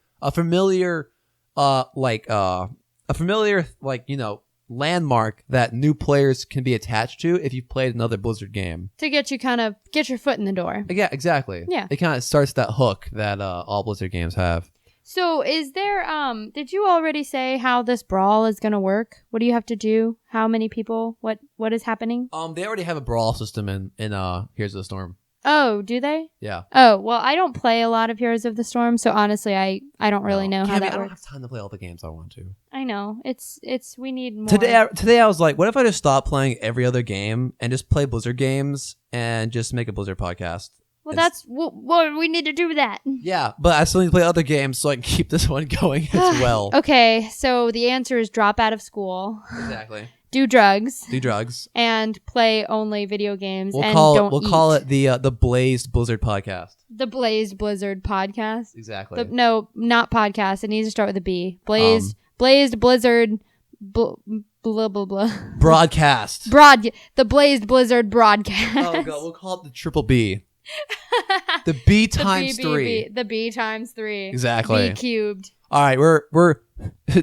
landmark that new players can be attached to if you've played another Blizzard game. To get your foot in the door. Yeah, exactly. Yeah. It kind of starts that hook that all Blizzard games have. So is there, did you already say how this brawl is going to work? What do you have to do? How many people? What is happening? They already have a brawl system in Heroes of the Storm. Oh, do they? Yeah. Oh, well, I don't play a lot of Heroes of the Storm, so honestly, I don't really know how Cammy, that I don't works. have time to play all the games I want to. I know. It's we need more. Today I was like, what if I just stop playing every other game and just play Blizzard games and just make a Blizzard podcast? Well, that's what we need to do that. Yeah, but I still need to play other games so I can keep this one going as well. Okay, so the answer is drop out of school. Exactly. Do drugs. Do drugs. And play only video games. We'll and call call it the Blazed Blizzard podcast. The Blazed Blizzard podcast. Exactly. No, not podcast. It needs to start with a B. Blazed Blizzard. Blah blah blah. Broadcast. The Blazed Blizzard broadcast. Oh god, we'll call it the triple B. The B times 3. The B times 3. Exactly. B cubed. All right, we're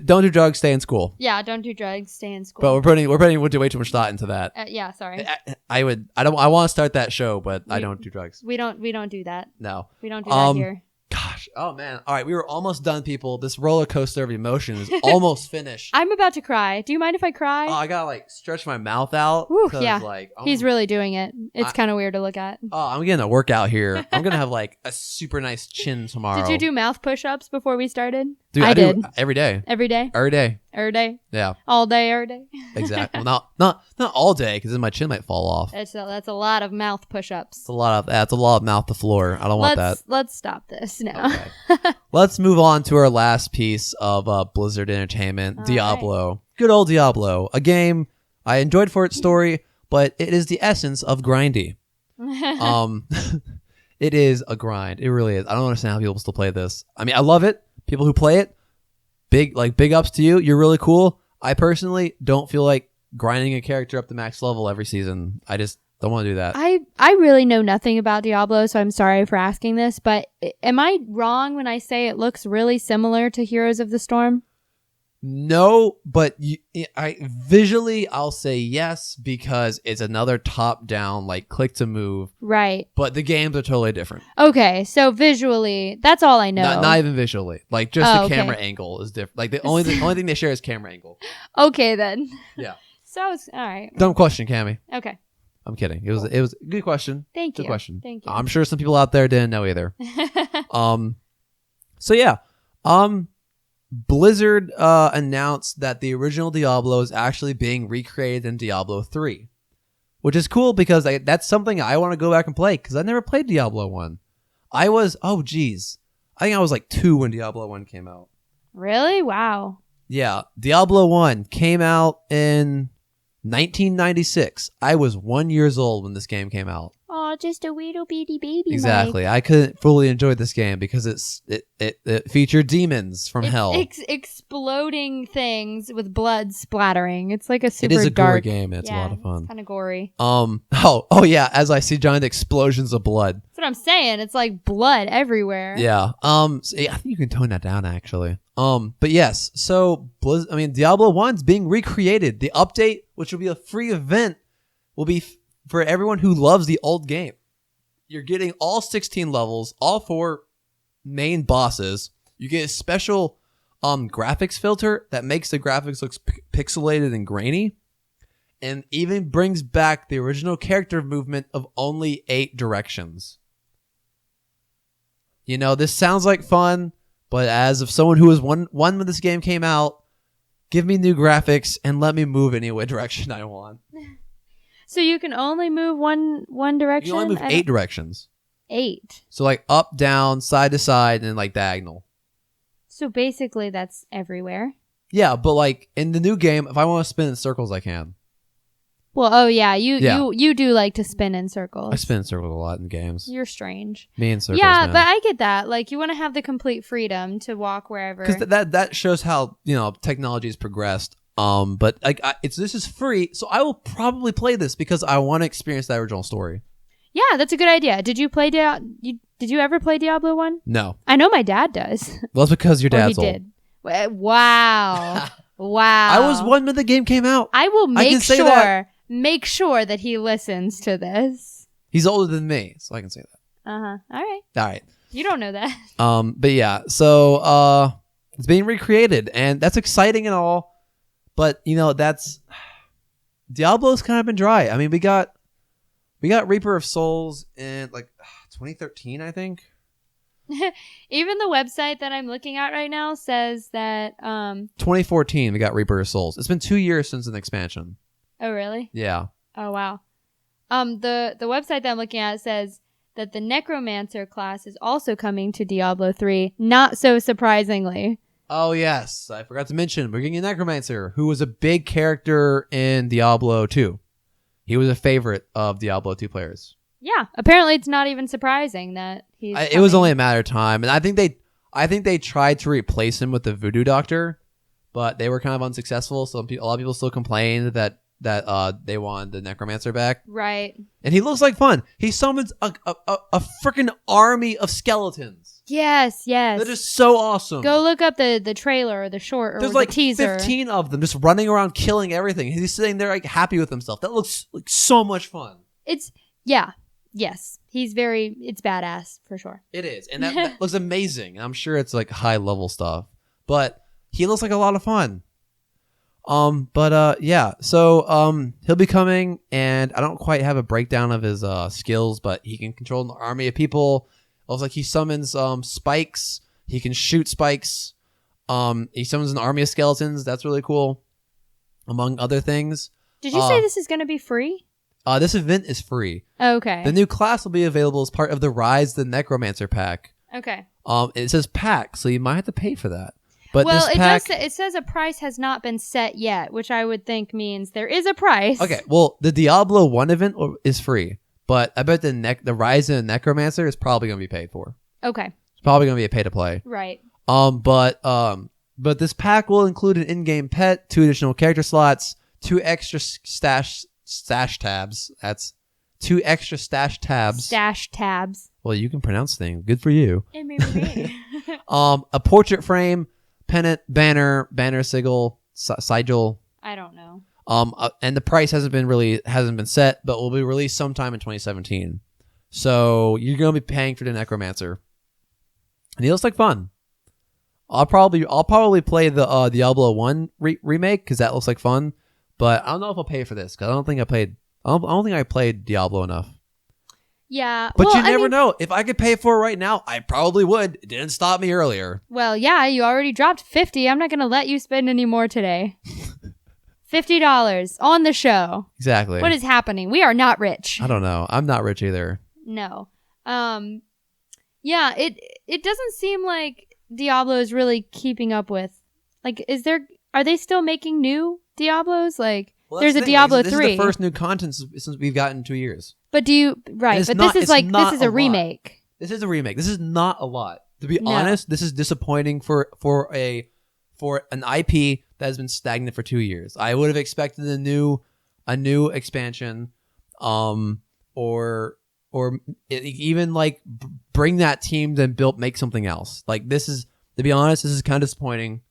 don't do drugs, stay in school. Yeah, don't do drugs, stay in school. But we're putting way too much thought into that. Yeah, sorry. I want to start that show, but I don't do drugs. We don't do that. No. We don't do that here. Gosh, oh man. All right, we were almost done, people. This roller coaster of emotion is almost finished. I'm about to cry. Do you mind if I cry? Oh, I gotta stretch my mouth out. Whew, yeah. He's really. really doing it. It's kind of weird to look at. Oh, I'm getting a workout here. I'm gonna have a super nice chin tomorrow. Did you do mouth push-ups before we started? Dude, I did every day. Every day? Every day. Every day? Yeah. All day, every day? Exactly. Well, not all day, because then my chin might fall off. That's a lot of mouth push-ups. That's a lot of mouth to floor. I don't want that. Let's stop this now. Okay. Let's move on to our last piece of Blizzard Entertainment, Diablo. Right. Good old Diablo. A game I enjoyed for its story, but it is the essence of grindy. It is a grind. It really is. I don't understand how people still play this. I mean, I love it. People who play it, big ups to you. You're really cool. I personally don't feel like grinding a character up to max level every season. I just don't want to do that. I really know nothing about Diablo, so I'm sorry for asking this, but am I wrong when I say it looks really similar to Heroes of the Storm? No, but visually I'll say yes, because it's another top-down, click to move. Right. But the games are totally different. Okay, so visually, that's all I know. Not even visually. The camera angle is different. The only thing they share is camera angle. Okay, then. Yeah. So all right. Dumb question, Cammy. Okay. I'm kidding. It was a good question. Thank you. Good question. Thank you. I'm sure some people out there didn't know either. So yeah. Blizzard announced that the original Diablo is actually being recreated in Diablo 3, which is cool because that's something I want to go back and play, because I never played Diablo 1. I think I was 2 when Diablo 1 came out. Really? Wow. Yeah, Diablo 1 came out in 1996. I was 1 year old when this game came out. Oh, just a little bitty baby. Exactly. Mike. I couldn't fully enjoy this game because it featured demons from hell. Exploding things with blood splattering. It's like a super dark. It is a dark gory game. It's a lot of fun. Kind of gory. Oh yeah. As I see giant explosions of blood. That's what I'm saying. It's like blood everywhere. Yeah. I think you can tone that down actually. But yes. So Diablo 1's being recreated. The update, which will be a free event, will be for everyone who loves the old game. You're getting all 16 levels, all 4 main bosses. You get a special graphics filter that makes the graphics look pixelated and grainy, and even brings back the original character movement of only 8 directions. This sounds like fun, but as of someone who was one when this game came out, give me new graphics and let me move any way direction I want. So you can only move one direction? You only move 8 directions. 8? So up, down, side to side, and diagonal. So basically that's everywhere? Yeah, but in the new game, if I want to spin in circles, I can. Well, oh yeah, you do like to spin in circles. I spin in circles a lot in games. You're strange. Me in circles, yeah, man. but I get that. You want to have the complete freedom to walk wherever. Because that shows how technology has progressed. But this is free, so I will probably play this because I want to experience that original story. Yeah, that's a good idea. Did you play Did you ever play Diablo 1? No. I know my dad does. Well, it's because your dad's old. He did. Wow. Wow. I was one when the game came out. I will can say that. make sure that he listens to this. He's older than me, so I can say that. All right. All right. You don't know that. But yeah, so it's being recreated, and that's exciting and all. But that's Diablo's kind of been dry. I mean, we got Reaper of Souls in like 2013, I think. Even the website that I'm looking at right now says that 2014 we got Reaper of Souls. It's been 2 years since an expansion. Oh really? Yeah. Oh wow. The website that I'm looking at says that the Necromancer class is also coming to Diablo 3, not so surprisingly. Oh yes, I forgot to mention we're getting a Necromancer who was a big character in Diablo 2. He was a favorite of Diablo 2 players. Yeah, apparently it's not even surprising that he's It was only a matter of time, and I think they tried to replace him with the Voodoo Doctor, but they were kind of unsuccessful. So a lot of people still complained that they wanted the Necromancer back. Right. And he looks like fun. He summons a freaking army of skeletons. Yes. That is so awesome. Go look up the trailer or the short or There's the like teaser. 15 of them just running around killing everything. He's sitting there like happy with himself. That looks like so much fun. Yes. It's badass for sure. It is. And that looks amazing. And I'm sure it's like high level stuff. But he looks like a lot of fun. Yeah. So he'll be coming, and I don't quite have a breakdown of his skills, but he can control an army of people. It looks like he summons spikes. He can shoot spikes. He summons an army of skeletons. That's really cool, among other things. Did you say this is going to be free? This event is free. Okay. The new class will be available as part of the Rise the Necromancer pack. Okay. It says pack, so you might have to pay for that. But well, this pack, it says a price has not been set yet, which I would think means there is a price. Okay, well, the Diablo 1 event is free, but I bet the Rise of the Necromancer is probably going to be paid for. Okay. It's probably going to be a pay to play. Right. But this pack will include an in-game pet, 2 additional character slots, 2 extra stash tabs. That's 2 extra stash tabs. Stash tabs. Well, you can pronounce things. Good for you. It may be. A portrait frame, pennant, banner sigil, sigil. I don't know. And the price hasn't been set, but will be released sometime in 2017. So you're gonna be paying for the Necromancer, and he looks like fun. I'll probably play the Diablo 1 remake because that looks like fun, but I don't know if I'll pay for this because I don't think I played Diablo enough. Yeah, but you never know. If I could pay for it right now, I probably would. It didn't stop me earlier. Well, yeah, you already dropped $50. I'm not gonna let you spend any more today. $50 on the show. Exactly. What is happening? We are not rich. I don't know. I'm not rich either. No. Yeah, it doesn't seem like Diablo is really keeping up with. Like, are they still making new Diablos? Like, well, there's a Diablo 3. This is the first new content since we've gotten 2 years. But this is a remake. This is a remake. This is not a lot. To be honest, this is disappointing for an IP that has been stagnant for 2 years. I would have expected a new expansion, or even like bring that team then make something else. Like this is, to be honest, this is kind of disappointing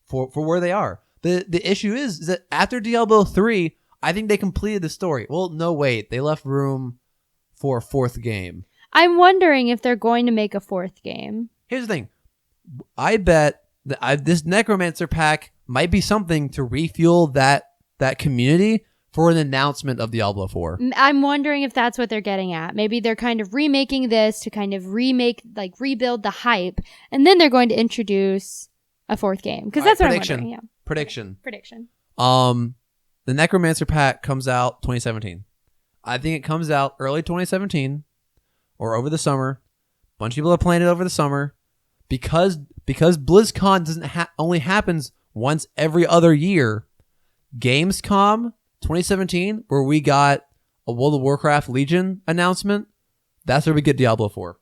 for where they are. The issue is that after Diablo 3, I think they completed the story. Well, no, wait. They left room for a 4th game. I'm wondering if they're going to make a 4th game. Here's the thing. I bet that this Necromancer pack might be something to refuel that community for an announcement of Diablo 4. I'm wondering if that's what they're getting at. Maybe they're kind of remaking this to kind of rebuild the hype, and then they're going to introduce a 4th game. Because that's what I'm wondering. Yeah. Prediction. The Necromancer pack comes out 2017. I think it comes out early 2017 or over the summer. A bunch of people are playing it over the summer because BlizzCon only happens once every other year. Gamescom 2017, where we got a World of Warcraft Legion announcement, that's where we get Diablo 4.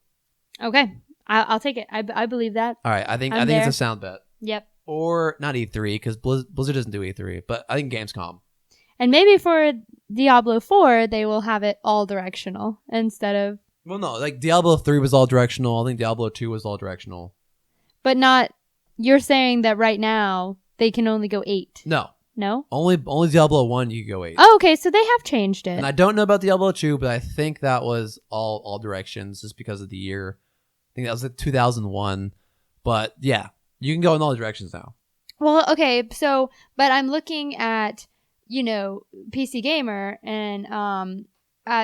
Okay, I'll take it. I believe that. All right, I think it's a sound bet. Yep. Or not E3 because Blizzard doesn't do E3, but I think Gamescom. And maybe for Diablo 4, they will have it all directional instead of... Well, no, like Diablo 3 was all directional. I think Diablo 2 was all directional. But not... You're saying that right now, they can only go 8. No. No? Only Diablo 1 you can go 8. Oh, okay, so they have changed it. And I don't know about Diablo 2, but I think that was all directions just because of the year. I think that was like 2001. But yeah, you can go in all directions now. Well, okay, so, but I'm looking at, PC Gamer, and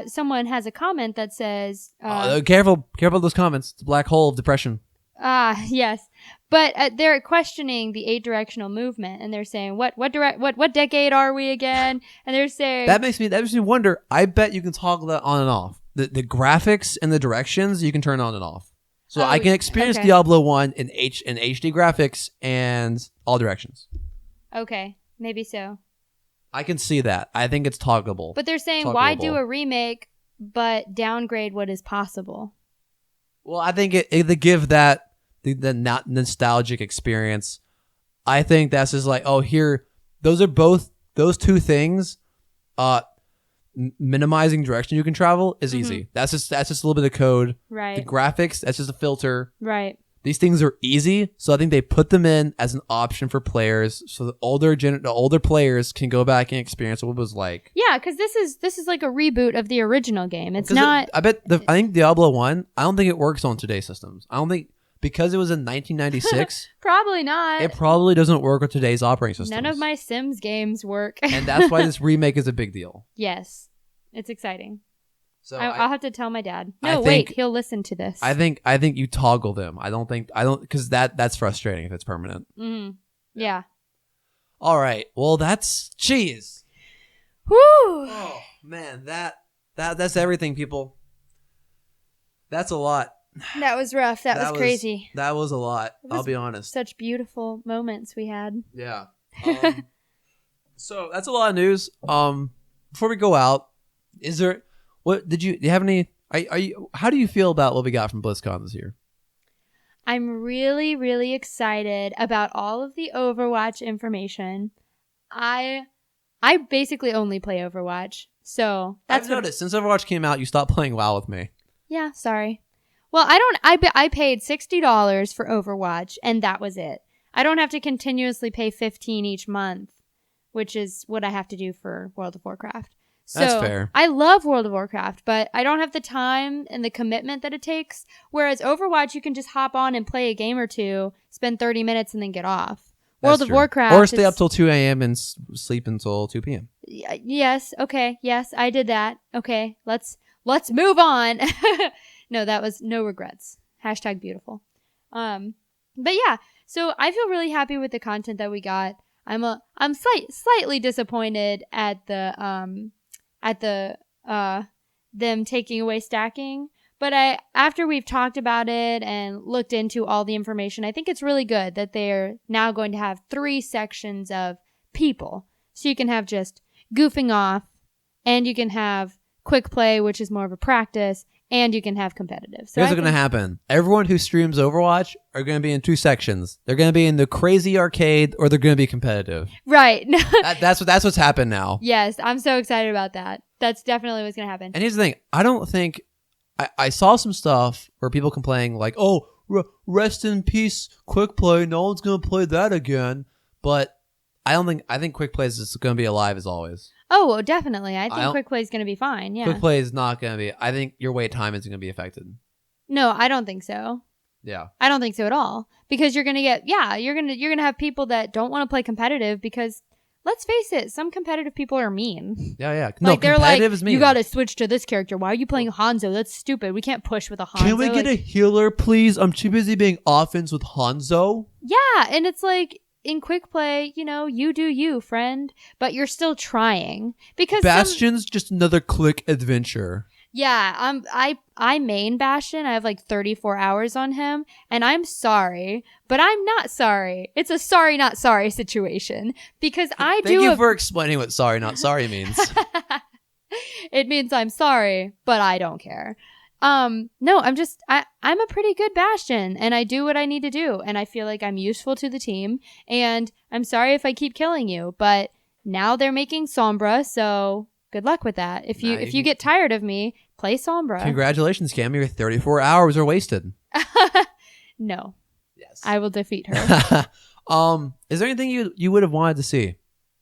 someone has a comment that says... careful those comments. It's a black hole of depression. Yes. But they're questioning the 8-directional movement, and they're saying, what decade are we again? And they're saying... That makes me wonder. I bet you can toggle that on and off. The graphics and the directions, you can turn on and off. So I can experience Diablo 1 in HD graphics and all directions. Okay, maybe so. I can see that. I think it's toggleable. But they're saying, why do a remake but downgrade what is possible? Well, I think it give that the not nostalgic experience. I think that's just like, oh, here, those two things. Minimizing direction you can travel is easy. That's just a little bit of code. Right. The graphics, that's just a filter. Right. These things are easy, so I think they put them in as an option for players, so the older players can go back and experience what it was like. Yeah, because this is like a reboot of the original game. It's not. I think Diablo 1. I don't think it works on today's systems. I don't think because it was in 1996. Probably not. It probably doesn't work with today's operating systems. None of my Sims games work. And that's why this remake is a big deal. Yes, it's exciting. So I'll have to tell my dad. No, wait, he'll listen to this. I think you toggle them. I don't because that's frustrating if it's permanent. Mm-hmm. Yeah. All right. Well, jeez. Whew. Oh man, that's everything, people. That's a lot. That was rough. That was crazy. That was a lot. I'll be honest. Such beautiful moments we had. Yeah. So that's a lot of news. Before we go out, do you have any? How do you feel about what we got from BlizzCon this year? I'm really, really excited about all of the Overwatch information. I basically only play Overwatch, so that's I've noticed since Overwatch came out, you stopped playing WoW with me. Yeah, sorry. Well, I paid $60 for Overwatch, and that was it. I don't have to continuously pay $15 each month, which is what I have to do for World of Warcraft. So that's fair. I love World of Warcraft, but I don't have the time and the commitment that it takes. Whereas Overwatch, you can just hop on and play a game or two, spend 30 minutes, and then get off. World of Warcraft, or stay up till 2 a.m. and sleep until 2 p.m. Yes. Okay. Yes, I did that. Okay. Let's move on. No, that was no regrets. # beautiful. But yeah, so I feel really happy with the content that we got. I'm slightly disappointed at the them taking away stacking, but after we've talked about it and looked into all the information, I think it's really good that they're now going to have 3 sections of people. So you can have just goofing off, and you can have quick play, which is more of a practice, and you can have competitive. So here's what's going to happen. Everyone who streams Overwatch are going to be in 2 sections. They're going to be in the crazy arcade, or they're going to be competitive. Right. That's what's happened now. Yes, I'm so excited about that. That's definitely what's going to happen. And here's the thing. I don't think... I saw some stuff where people complaining like, oh, rest in peace, quick play. No one's going to play that again. But I think quick play is just going to be alive as always. Oh, well, definitely. I think quick play is going to be fine. Yeah. Quick play is not going to be. I think your wait time isn't going to be affected. No, I don't think so. Yeah. I don't think so at all. Because you're going to have people that don't want to play competitive because let's face it, some competitive people are mean. Yeah. No, like, they're like, is mean. You got to switch to this character. Why are you playing Hanzo? That's stupid. We can't push with a Hanzo. Can we get a healer, please? I'm too busy being offense with Hanzo. Yeah, and it's like, in quick play, you do you, friend, but you're still trying because Bastion's just another click adventure. Yeah, I main Bastion. I have like 34 hours on him, and I'm sorry, but I'm not sorry. It's a sorry not sorry situation because Thank you for explaining what sorry not sorry means. It means I'm sorry, but I don't care. No, I'm a pretty good Bastion, and I do what I need to do, and I feel like I'm useful to the team, and I'm sorry if I keep killing you, but now they're making Sombra, so good luck with that. If you get tired of me, play Sombra. Congratulations, Cam, your 34 hours are wasted. No. Yes. I will defeat her. Is there anything you would have wanted to see?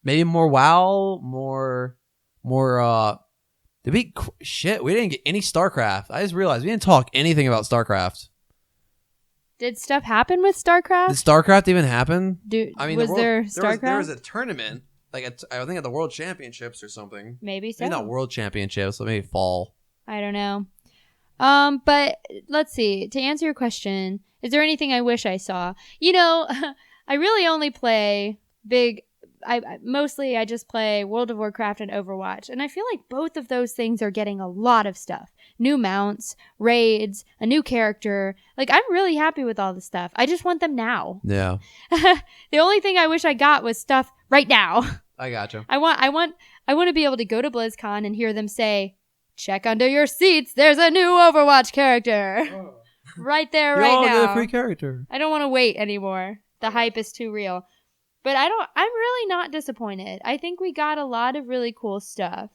Maybe more WoW, more. Shit, we didn't get any Starcraft. I just realized we didn't talk anything about Starcraft. Did stuff happen with Starcraft? Did Starcraft even happen? I mean, there Starcraft? There was a tournament, like I think at the World Championships or something. Maybe so. Maybe not World Championships, but maybe fall. I don't know. But let's see. To answer your question, is there anything I wish I saw? I really only play big. Mostly I just play World of Warcraft and Overwatch, and I feel like both of those things are getting a lot of stuff. New mounts, raids, a new character. Like, I'm really happy with all the stuff. I just want them now. Yeah. The only thing I wish I got was stuff right now. I gotcha. I want to be able to go to BlizzCon and hear them say, "Check under your seats. There's a new Overwatch character." Oh. Right there, right now. Get a free character. I don't want to wait anymore. The hype is too real. But I'm really not disappointed. I think we got a lot of really cool stuff.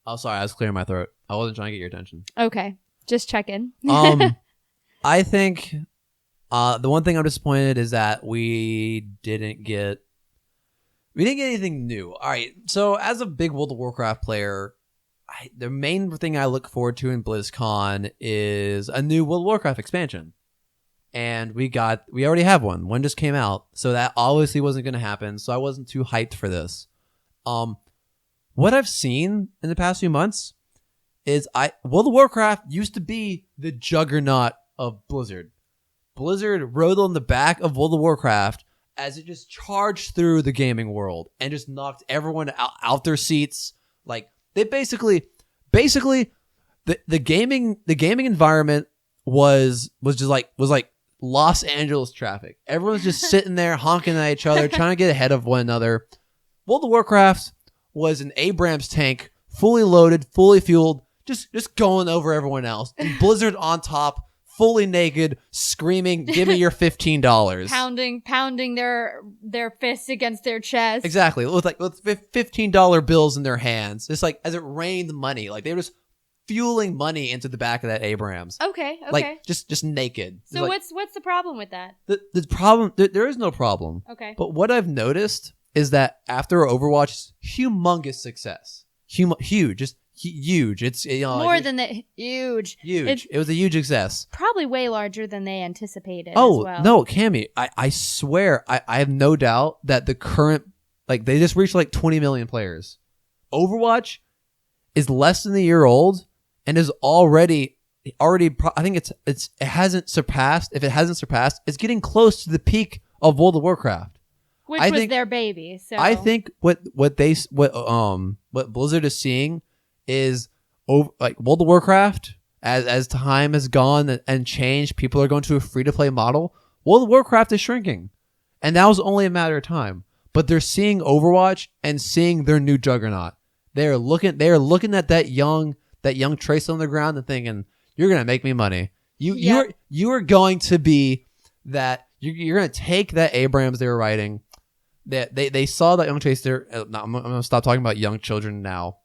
Oh, sorry. I was clearing my throat. I wasn't trying to get your attention. Okay. Just checking. I think the one thing I'm disappointed is that we didn't get anything new. All right. So as a big World of Warcraft player, the main thing I look forward to in BlizzCon is a new World of Warcraft expansion. And we already have one. One just came out. So that obviously wasn't going to happen. So I wasn't too hyped for this. What I've seen in the past few months is World of Warcraft used to be the juggernaut of Blizzard. Blizzard rode on the back of World of Warcraft as it just charged through the gaming world and just knocked everyone out their seats. Like, they basically the gaming environment was like Los Angeles traffic. Everyone's just sitting there honking at each other, trying to get ahead of one another. World of Warcraft was an Abrams tank, fully loaded, fully fueled, just going over everyone else. And Blizzard on top, fully naked, screaming, "Give me your $15." Pounding their fists against their chest. Exactly. With $15 bills in their hands. Just like as it rained money. Like they were just fueling money into the back of that Abrams. Okay. Like just naked. So what's the problem with that? The problem, there is no problem. Okay. But what I've noticed is that after Overwatch's humongous success, huge, just huge. It's more than that. Huge. It was a huge success. Probably way larger than they anticipated. Oh, as well. No, Cammy, I swear, I have no doubt that the current, like, they just reached like 20 million players. Overwatch is less than a year old and is already. I think it hasn't surpassed. If it hasn't surpassed, it's getting close to the peak of World of Warcraft. Which was their baby. So I think what Blizzard is seeing is like World of Warcraft as time has gone and changed. People are going to a free to play model. World of Warcraft is shrinking, and that was only a matter of time. But they're seeing Overwatch and seeing their new juggernaut. They are looking at that young Trace on the ground and thinking, "You're gonna make me money. You are going to be that. You're gonna take that Abrams they were writing." They saw that young Trace there. I'm gonna stop talking about young children now,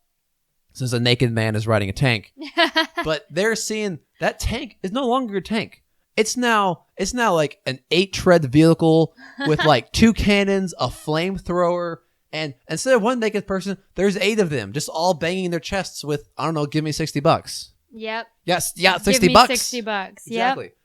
since a naked man is riding a tank. But they're seeing that tank is no longer a tank. It's now like an 8-tread vehicle with like 2 cannons, a flamethrower, and instead of one naked person, there's 8 of them, just all banging their chests with, I don't know, give me $60. Yep. Yes, yeah, $60. Give me $60. Exactly. Yep.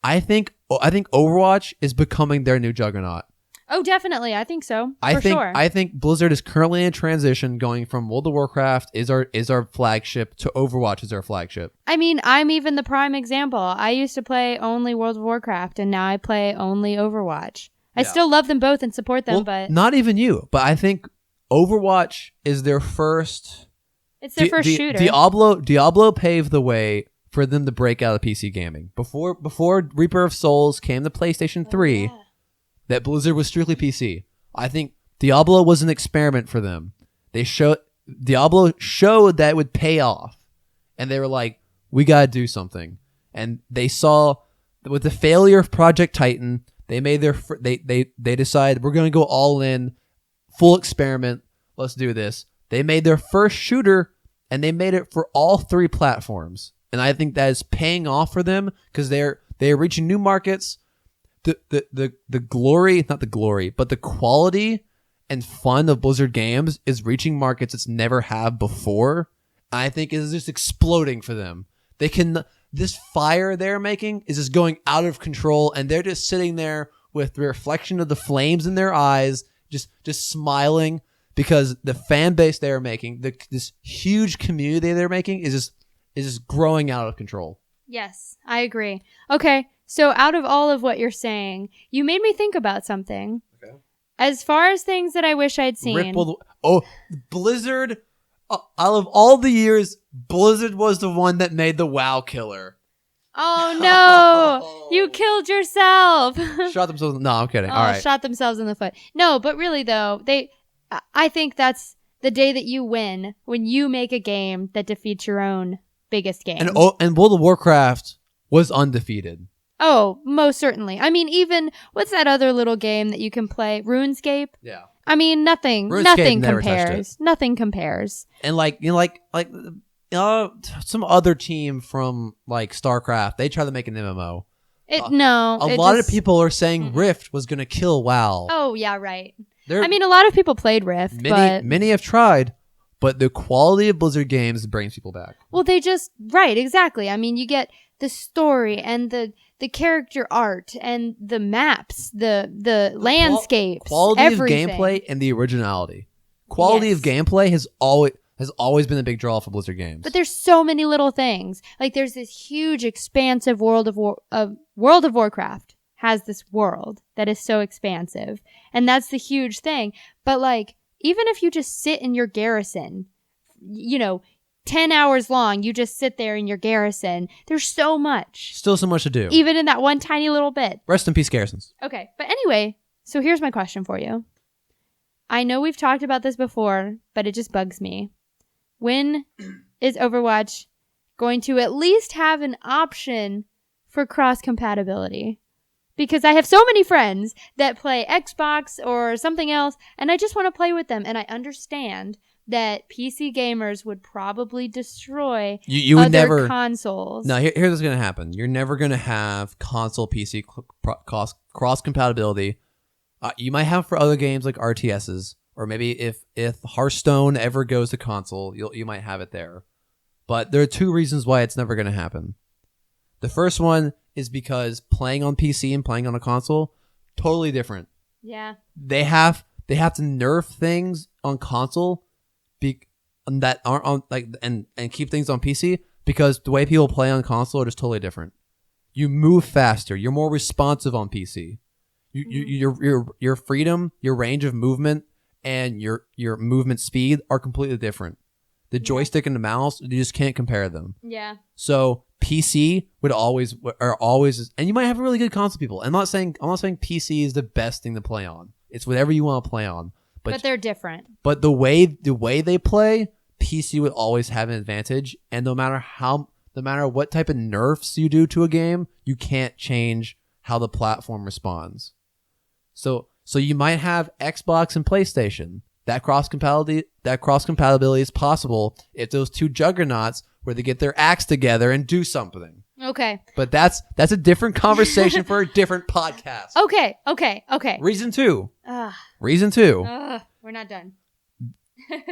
I think Overwatch is becoming their new juggernaut. Oh, definitely. I think so. Sure. I think Blizzard is currently in transition, going from World of Warcraft is our flagship to Overwatch is our flagship. I mean, I'm even the prime example. I used to play only World of Warcraft, and now I play only Overwatch. I still love them both and support them, but not even you. But I think Overwatch is their first. It's their first shooter. Diablo paved the way for them to break out of PC gaming. Before Reaper of Souls came to PlayStation 3. Yeah. That Blizzard was strictly PC. I think Diablo was an experiment for them. Diablo showed that it would pay off, and they were like, "We gotta do something." And they saw with the failure of Project Titan, they made they decided we're gonna go all in, full experiment. Let's do this. They made their first shooter, and they made it for all 3 platforms. And I think that is paying off for them because they're reaching new markets. the glory, not the glory, but the quality and fun of Blizzard games is reaching markets it's never have before. I think is just exploding for them. This fire they're making is just going out of control, and they're just sitting there with the reflection of the flames in their eyes, just smiling, because the fan base they're making, this huge community they're making is just growing out of control. Yes, I agree. Okay, so out of all of what you're saying, you made me think about something. Okay. As far as things that I wish I'd seen. Blizzard. Out of all the years, Blizzard was the one that made the WoW killer. Oh no! You killed yourself. Shot themselves. No, I'm kidding. All right. Shot themselves in the foot. No, but really though, I think that's the day that you win, when you make a game that defeats your own biggest game. And World of Warcraft was undefeated. Oh, most certainly. I mean, even what's that other little game that you can play? RuneScape? Yeah. I mean, nothing compares. Nothing compares. And some other team from like Starcraft, they try to make an MMO. A lot of people are saying Rift was going to kill WoW. Oh, yeah, right. I mean, a lot of people played Rift, many have tried, but the quality of Blizzard games brings people back. Well, right, exactly. I mean, you get the story and the character art and the maps, the landscapes, quality everything. of gameplay and the originality. Quality of gameplay has always been a big draw for Blizzard games. But there's so many little things. Like there's this huge expansive World of Warcraft has this world that is so expansive, and that's the huge thing. But like, even if you just sit in your garrison, 10 hours long, you just sit there in your garrison. There's so much. Still so much to do. Even in that one tiny little bit. Rest in peace, garrisons. Okay. But anyway, so here's my question for you. I know we've talked about this before, but it just bugs me. When is Overwatch going to at least have an option for cross-compatibility? Because I have so many friends that play Xbox or something else, and I just want to play with them. And I understand that PC gamers would probably destroy you would never consoles. No, here's what's going to happen. You're never going to have console PC cross compatibility. You might have for other games like RTSs, or maybe if Hearthstone ever goes to console, you might have it there. But there are two reasons why it's never going to happen. The first one is because playing on PC and playing on a console, totally different. Yeah. They have to nerf things on console that aren't on and keep things on PC, because the way people play on console are just totally different. You move faster. You're more responsive on PC. Your freedom, your range of movement, and your movement speed are completely different. The joystick and the mouse, you just can't compare them. Yeah. So PC would always, and you might have really good console people. I'm not saying PC is the best thing to play on. It's whatever you want to play on. But they're different. But the way they play, PC would always have an advantage. And no matter what type of nerfs you do to a game, you can't change how the platform responds. So you might have Xbox and PlayStation. That cross compatibility is possible if those two juggernauts were to get their acts together and do something. Okay. But that's a different conversation for a different podcast. Okay. Reason two. We're not done.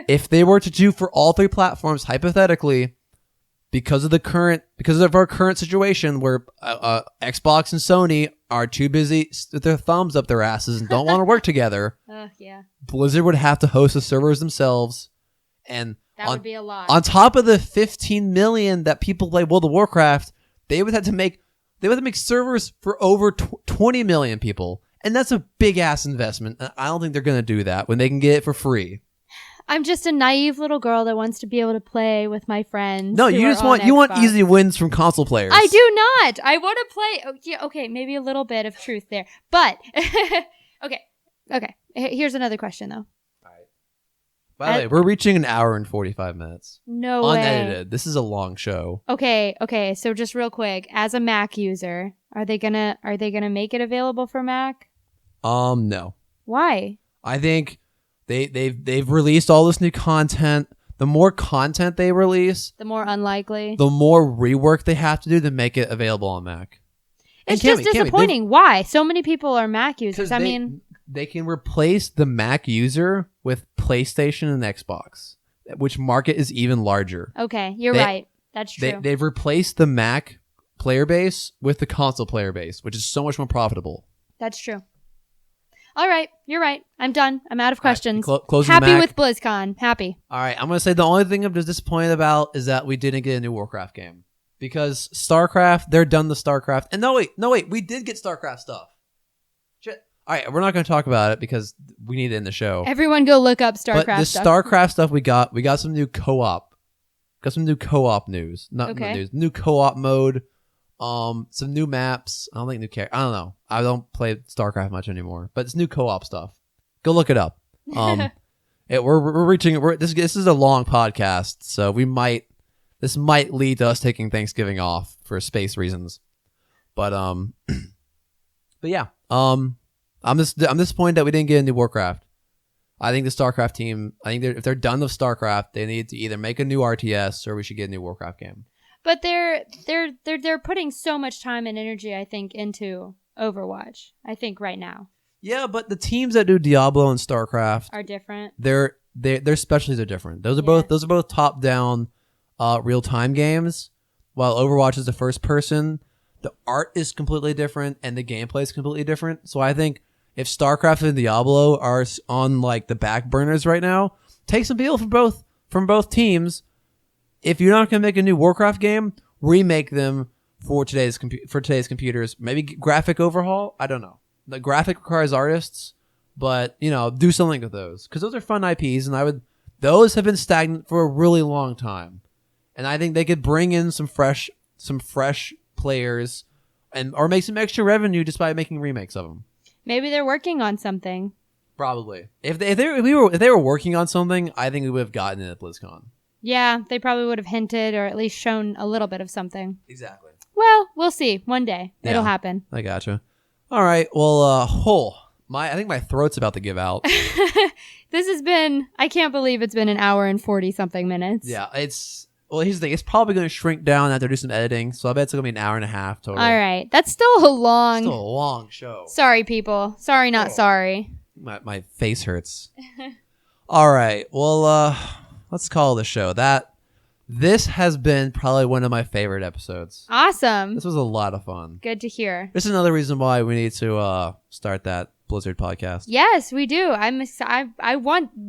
If they were to do for all three platforms, hypothetically, because of our current situation where Xbox and Sony are too busy with their thumbs up their asses and don't want to work together, yeah. Blizzard would have to host the servers themselves, and that would be a lot. On top of the 15 million that people play World of Warcraft, they would have to make servers for over 20 million people, and that's a big ass investment. I don't think they're gonna do that when they can get it for free. I'm just a naive little girl that wants to be able to play with my friends. No, you want easy wins from console players. I do not. I want to play. Okay, maybe a little bit of truth there, but okay. Here's another question though. All right. By the way, we're reaching an hour and 45 minutes. No way. Unedited. This is a long show. Okay. So just real quick, as a Mac user, are they gonna make it available for Mac? No. Why? I think they've released all this new content. The more content they release, the more unlikely. The more rework they have to do to make it available on Mac. It's And just Cammy, disappointing. Why? So many people are Mac users. I mean, they can replace the Mac user with PlayStation and Xbox, which market is even larger. okay, you're right. That's true. They've replaced the Mac player base with the console player base, which is so much more profitable. That's true. All right, you're right. I'm done. I'm out of questions. Closing Happy the Mac. with BlizzCon. Happy. All right, I'm going to say the only thing I'm just disappointed about is that we didn't get a new Warcraft game. Because StarCraft, they're done the StarCraft. And no, wait, we did get StarCraft stuff. Shit. All right, we're not going to talk about it because we need it in the show. Everyone go look up StarCraft but the stuff. StarCraft stuff we got some new co-op. Got some new co-op news. Not news. New co-op mode. Some new maps. I don't think new character. I don't know. I don't play StarCraft much anymore. But it's new co-op stuff. Go look it up. We're reaching. This is a long podcast, so this might lead to us taking Thanksgiving off for space reasons. But but yeah. I'm disappointed that we didn't get a new Warcraft. I think the StarCraft team. I think if they're done with StarCraft, they need to either make a new RTS or we should get a new Warcraft game. But they're putting so much time and energy, I think, into Overwatch. I think right now. Yeah, but the teams that do Diablo and StarCraft are different. Their specialties are different. Those are both top down, real time games. While Overwatch is the first person, the art is completely different and the gameplay is completely different. So I think if StarCraft and Diablo are on like the back burners right now, take some people from both teams. If you're not going to make a new Warcraft game, remake them for today's computers. Maybe graphic overhaul. I don't know. The graphic requires artists, but do something with those because those are fun IPs, and those have been stagnant for a really long time, and I think they could bring in some fresh players, or make some extra revenue just by making remakes of them. Maybe they're working on something. Probably. If they were working on something, I think we would have gotten it at BlizzCon. Yeah, they probably would have hinted or at least shown a little bit of something. Exactly. Well, we'll see. One day. Yeah, it'll happen. I gotcha. All right. Well, I think my throat's about to give out. I can't believe it's been an hour and 40-something minutes. Yeah, here's the thing. It's probably going to shrink down after I do some editing, so I bet it's going to be an hour and a half total. All right. That's still a long show. Sorry, people. Sorry, not sorry. My face hurts. All right. Well, let's call the show. This has been probably one of my favorite episodes. Awesome. This was a lot of fun. Good to hear. This is another reason why we need to start that Blizzard podcast. Yes, we do.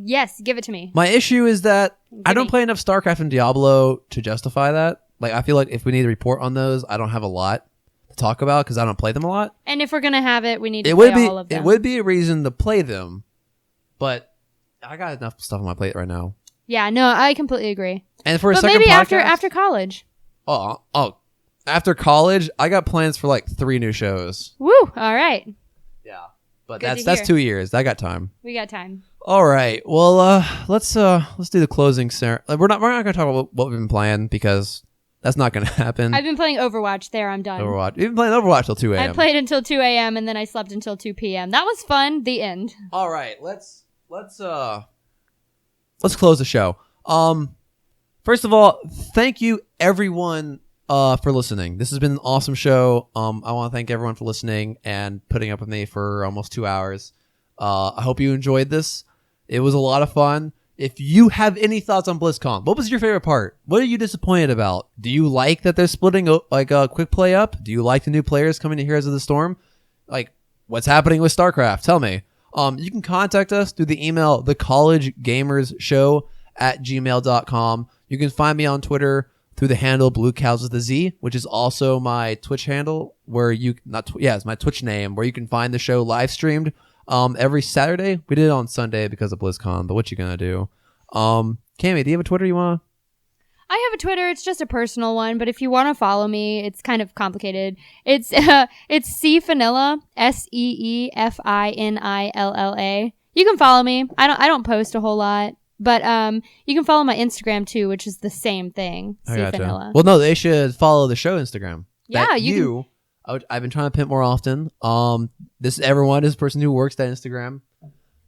Yes, give it to me. My issue is that I don't play enough StarCraft and Diablo to justify that. Like, I feel like if we need to report on those, I don't have a lot to talk about because I don't play them a lot. And if we're going to have it, we need to play all of them. It would be a reason to play them, but I got enough stuff on my plate right now. Yeah, no, I completely agree. And for a but second maybe podcast, after college. Oh, after college, I got plans for like 3 new shows. Woo! All right. Yeah, but Good that's 2 years. I got time. We got time. All right. Well, let's do the closing ceremony. We're not going to talk about what we've been playing because that's not going to happen. I've been playing Overwatch. There, I'm done. Overwatch. You've been playing Overwatch till 2 a.m. I played until 2 a.m. and then I slept until 2 p.m. That was fun. The end. All right. Let's close the show. First of all, thank you everyone for listening. This has been an awesome show. I want to thank everyone for listening and putting up with me for almost 2 hours. I hope you enjoyed this. It was a lot of fun. If you have any thoughts on BlizzCon, what was your favorite part? What are you disappointed about? Do you like that they're splitting like a quick play up? Do you like the new players coming to Heroes of the Storm? Like, what's happening with StarCraft? Tell me. You can contact us through the email thecollegegamersshow@gmail.com. You can find me on Twitter through the handle Blue Cows with a Z, which is also my Twitch handle, it's my Twitch name, where you can find the show live streamed every Saturday. We did it on Sunday because of BlizzCon, but what you gonna do? Cammy, do you have a Twitter you wanna? I have a Twitter. It's just a personal one, but if you want to follow me, it's kind of complicated. It's Seefinilla, SEEFINILLA. You can follow me. I don't post a whole lot. But you can follow my Instagram too, which is the same thing. Gotcha. Well, no, they should follow the show Instagram. Yeah, I've been trying to pimp more often. This is the person who works that Instagram,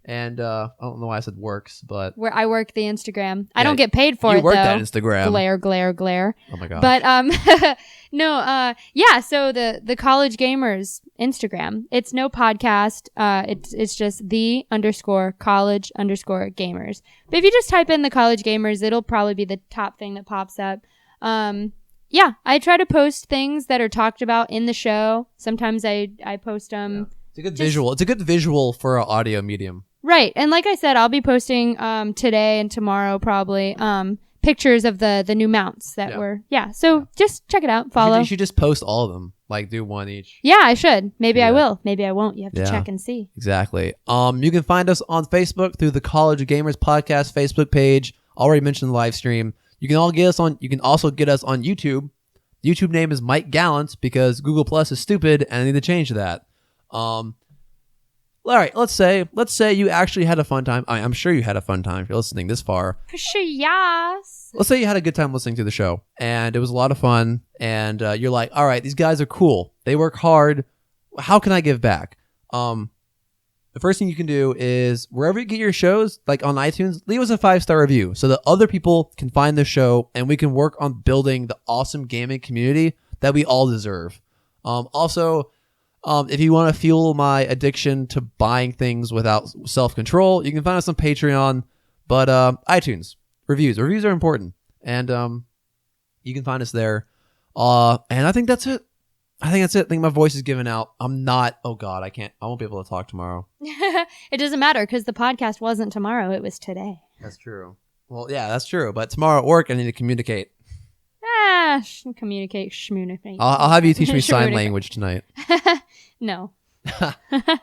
And I don't know why I said works, but Where I work the Instagram. I Yeah, don't get paid for you it work though. that Instagram. Glare. Oh my gosh. But no, yeah, so the College Gamers Instagram. It's no podcast. It's just _college_gamers. But if you just type in the College Gamers, it'll probably be the top thing that pops up. Yeah, I try to post things that are talked about in the show. Sometimes I post them. It's a good visual. It's a good visual for an audio medium. Right. And like I said, I'll be posting today and tomorrow probably pictures of the new mounts that were. Yeah. So just check it out. Follow. You should just post all of them. Like do one each. Yeah, I should. Maybe I Yeah. will. Maybe I won't. You have to Yeah. check and see. Exactly. You can find us on Facebook through the College Gamers Podcast Facebook page. Already mentioned the live stream. You can also get us on YouTube. YouTube name is Mike Gallant because Google Plus is stupid and I need to change that. All right, let's say you actually had a fun time. I'm sure you had a fun time if you're listening this far. Yes. Let's say you had a good time listening to the show and it was a lot of fun and you're like, all right, these guys are cool. They work hard. How can I give back? The first thing you can do is wherever you get your shows, like on iTunes, leave us a 5-star review so that other people can find the show and we can work on building the awesome gaming community that we all deserve. Also, if you want to fuel my addiction to buying things without self-control, you can find us on Patreon. But iTunes, reviews are important. And you can find us there. And I think that's it. I think my voice is giving out. I'm not. Oh God, I won't be able to talk tomorrow. It doesn't matter because the podcast wasn't tomorrow. It was today. That's true. Well, yeah, that's true. But tomorrow at work, I need to communicate. Communicate, schmunicate. I'll have you teach me sign language tonight. No.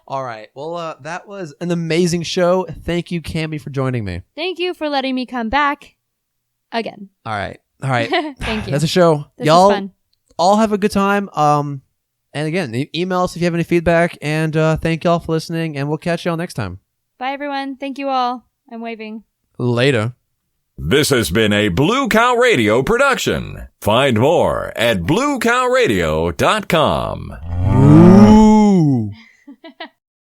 All right. Well, that was an amazing show. Thank you, Cammy, for joining me. Thank you for letting me come back again. All right. Thank you. That's a show. This Y'all was fun. all have a good time. And again, email us if you have any feedback. And thank y'all for listening. And we'll catch y'all next time. Bye, everyone. Thank you all. I'm waving. Later. This has been a Blue Cow Radio production. Find more at bluecowradio.com. Ooh.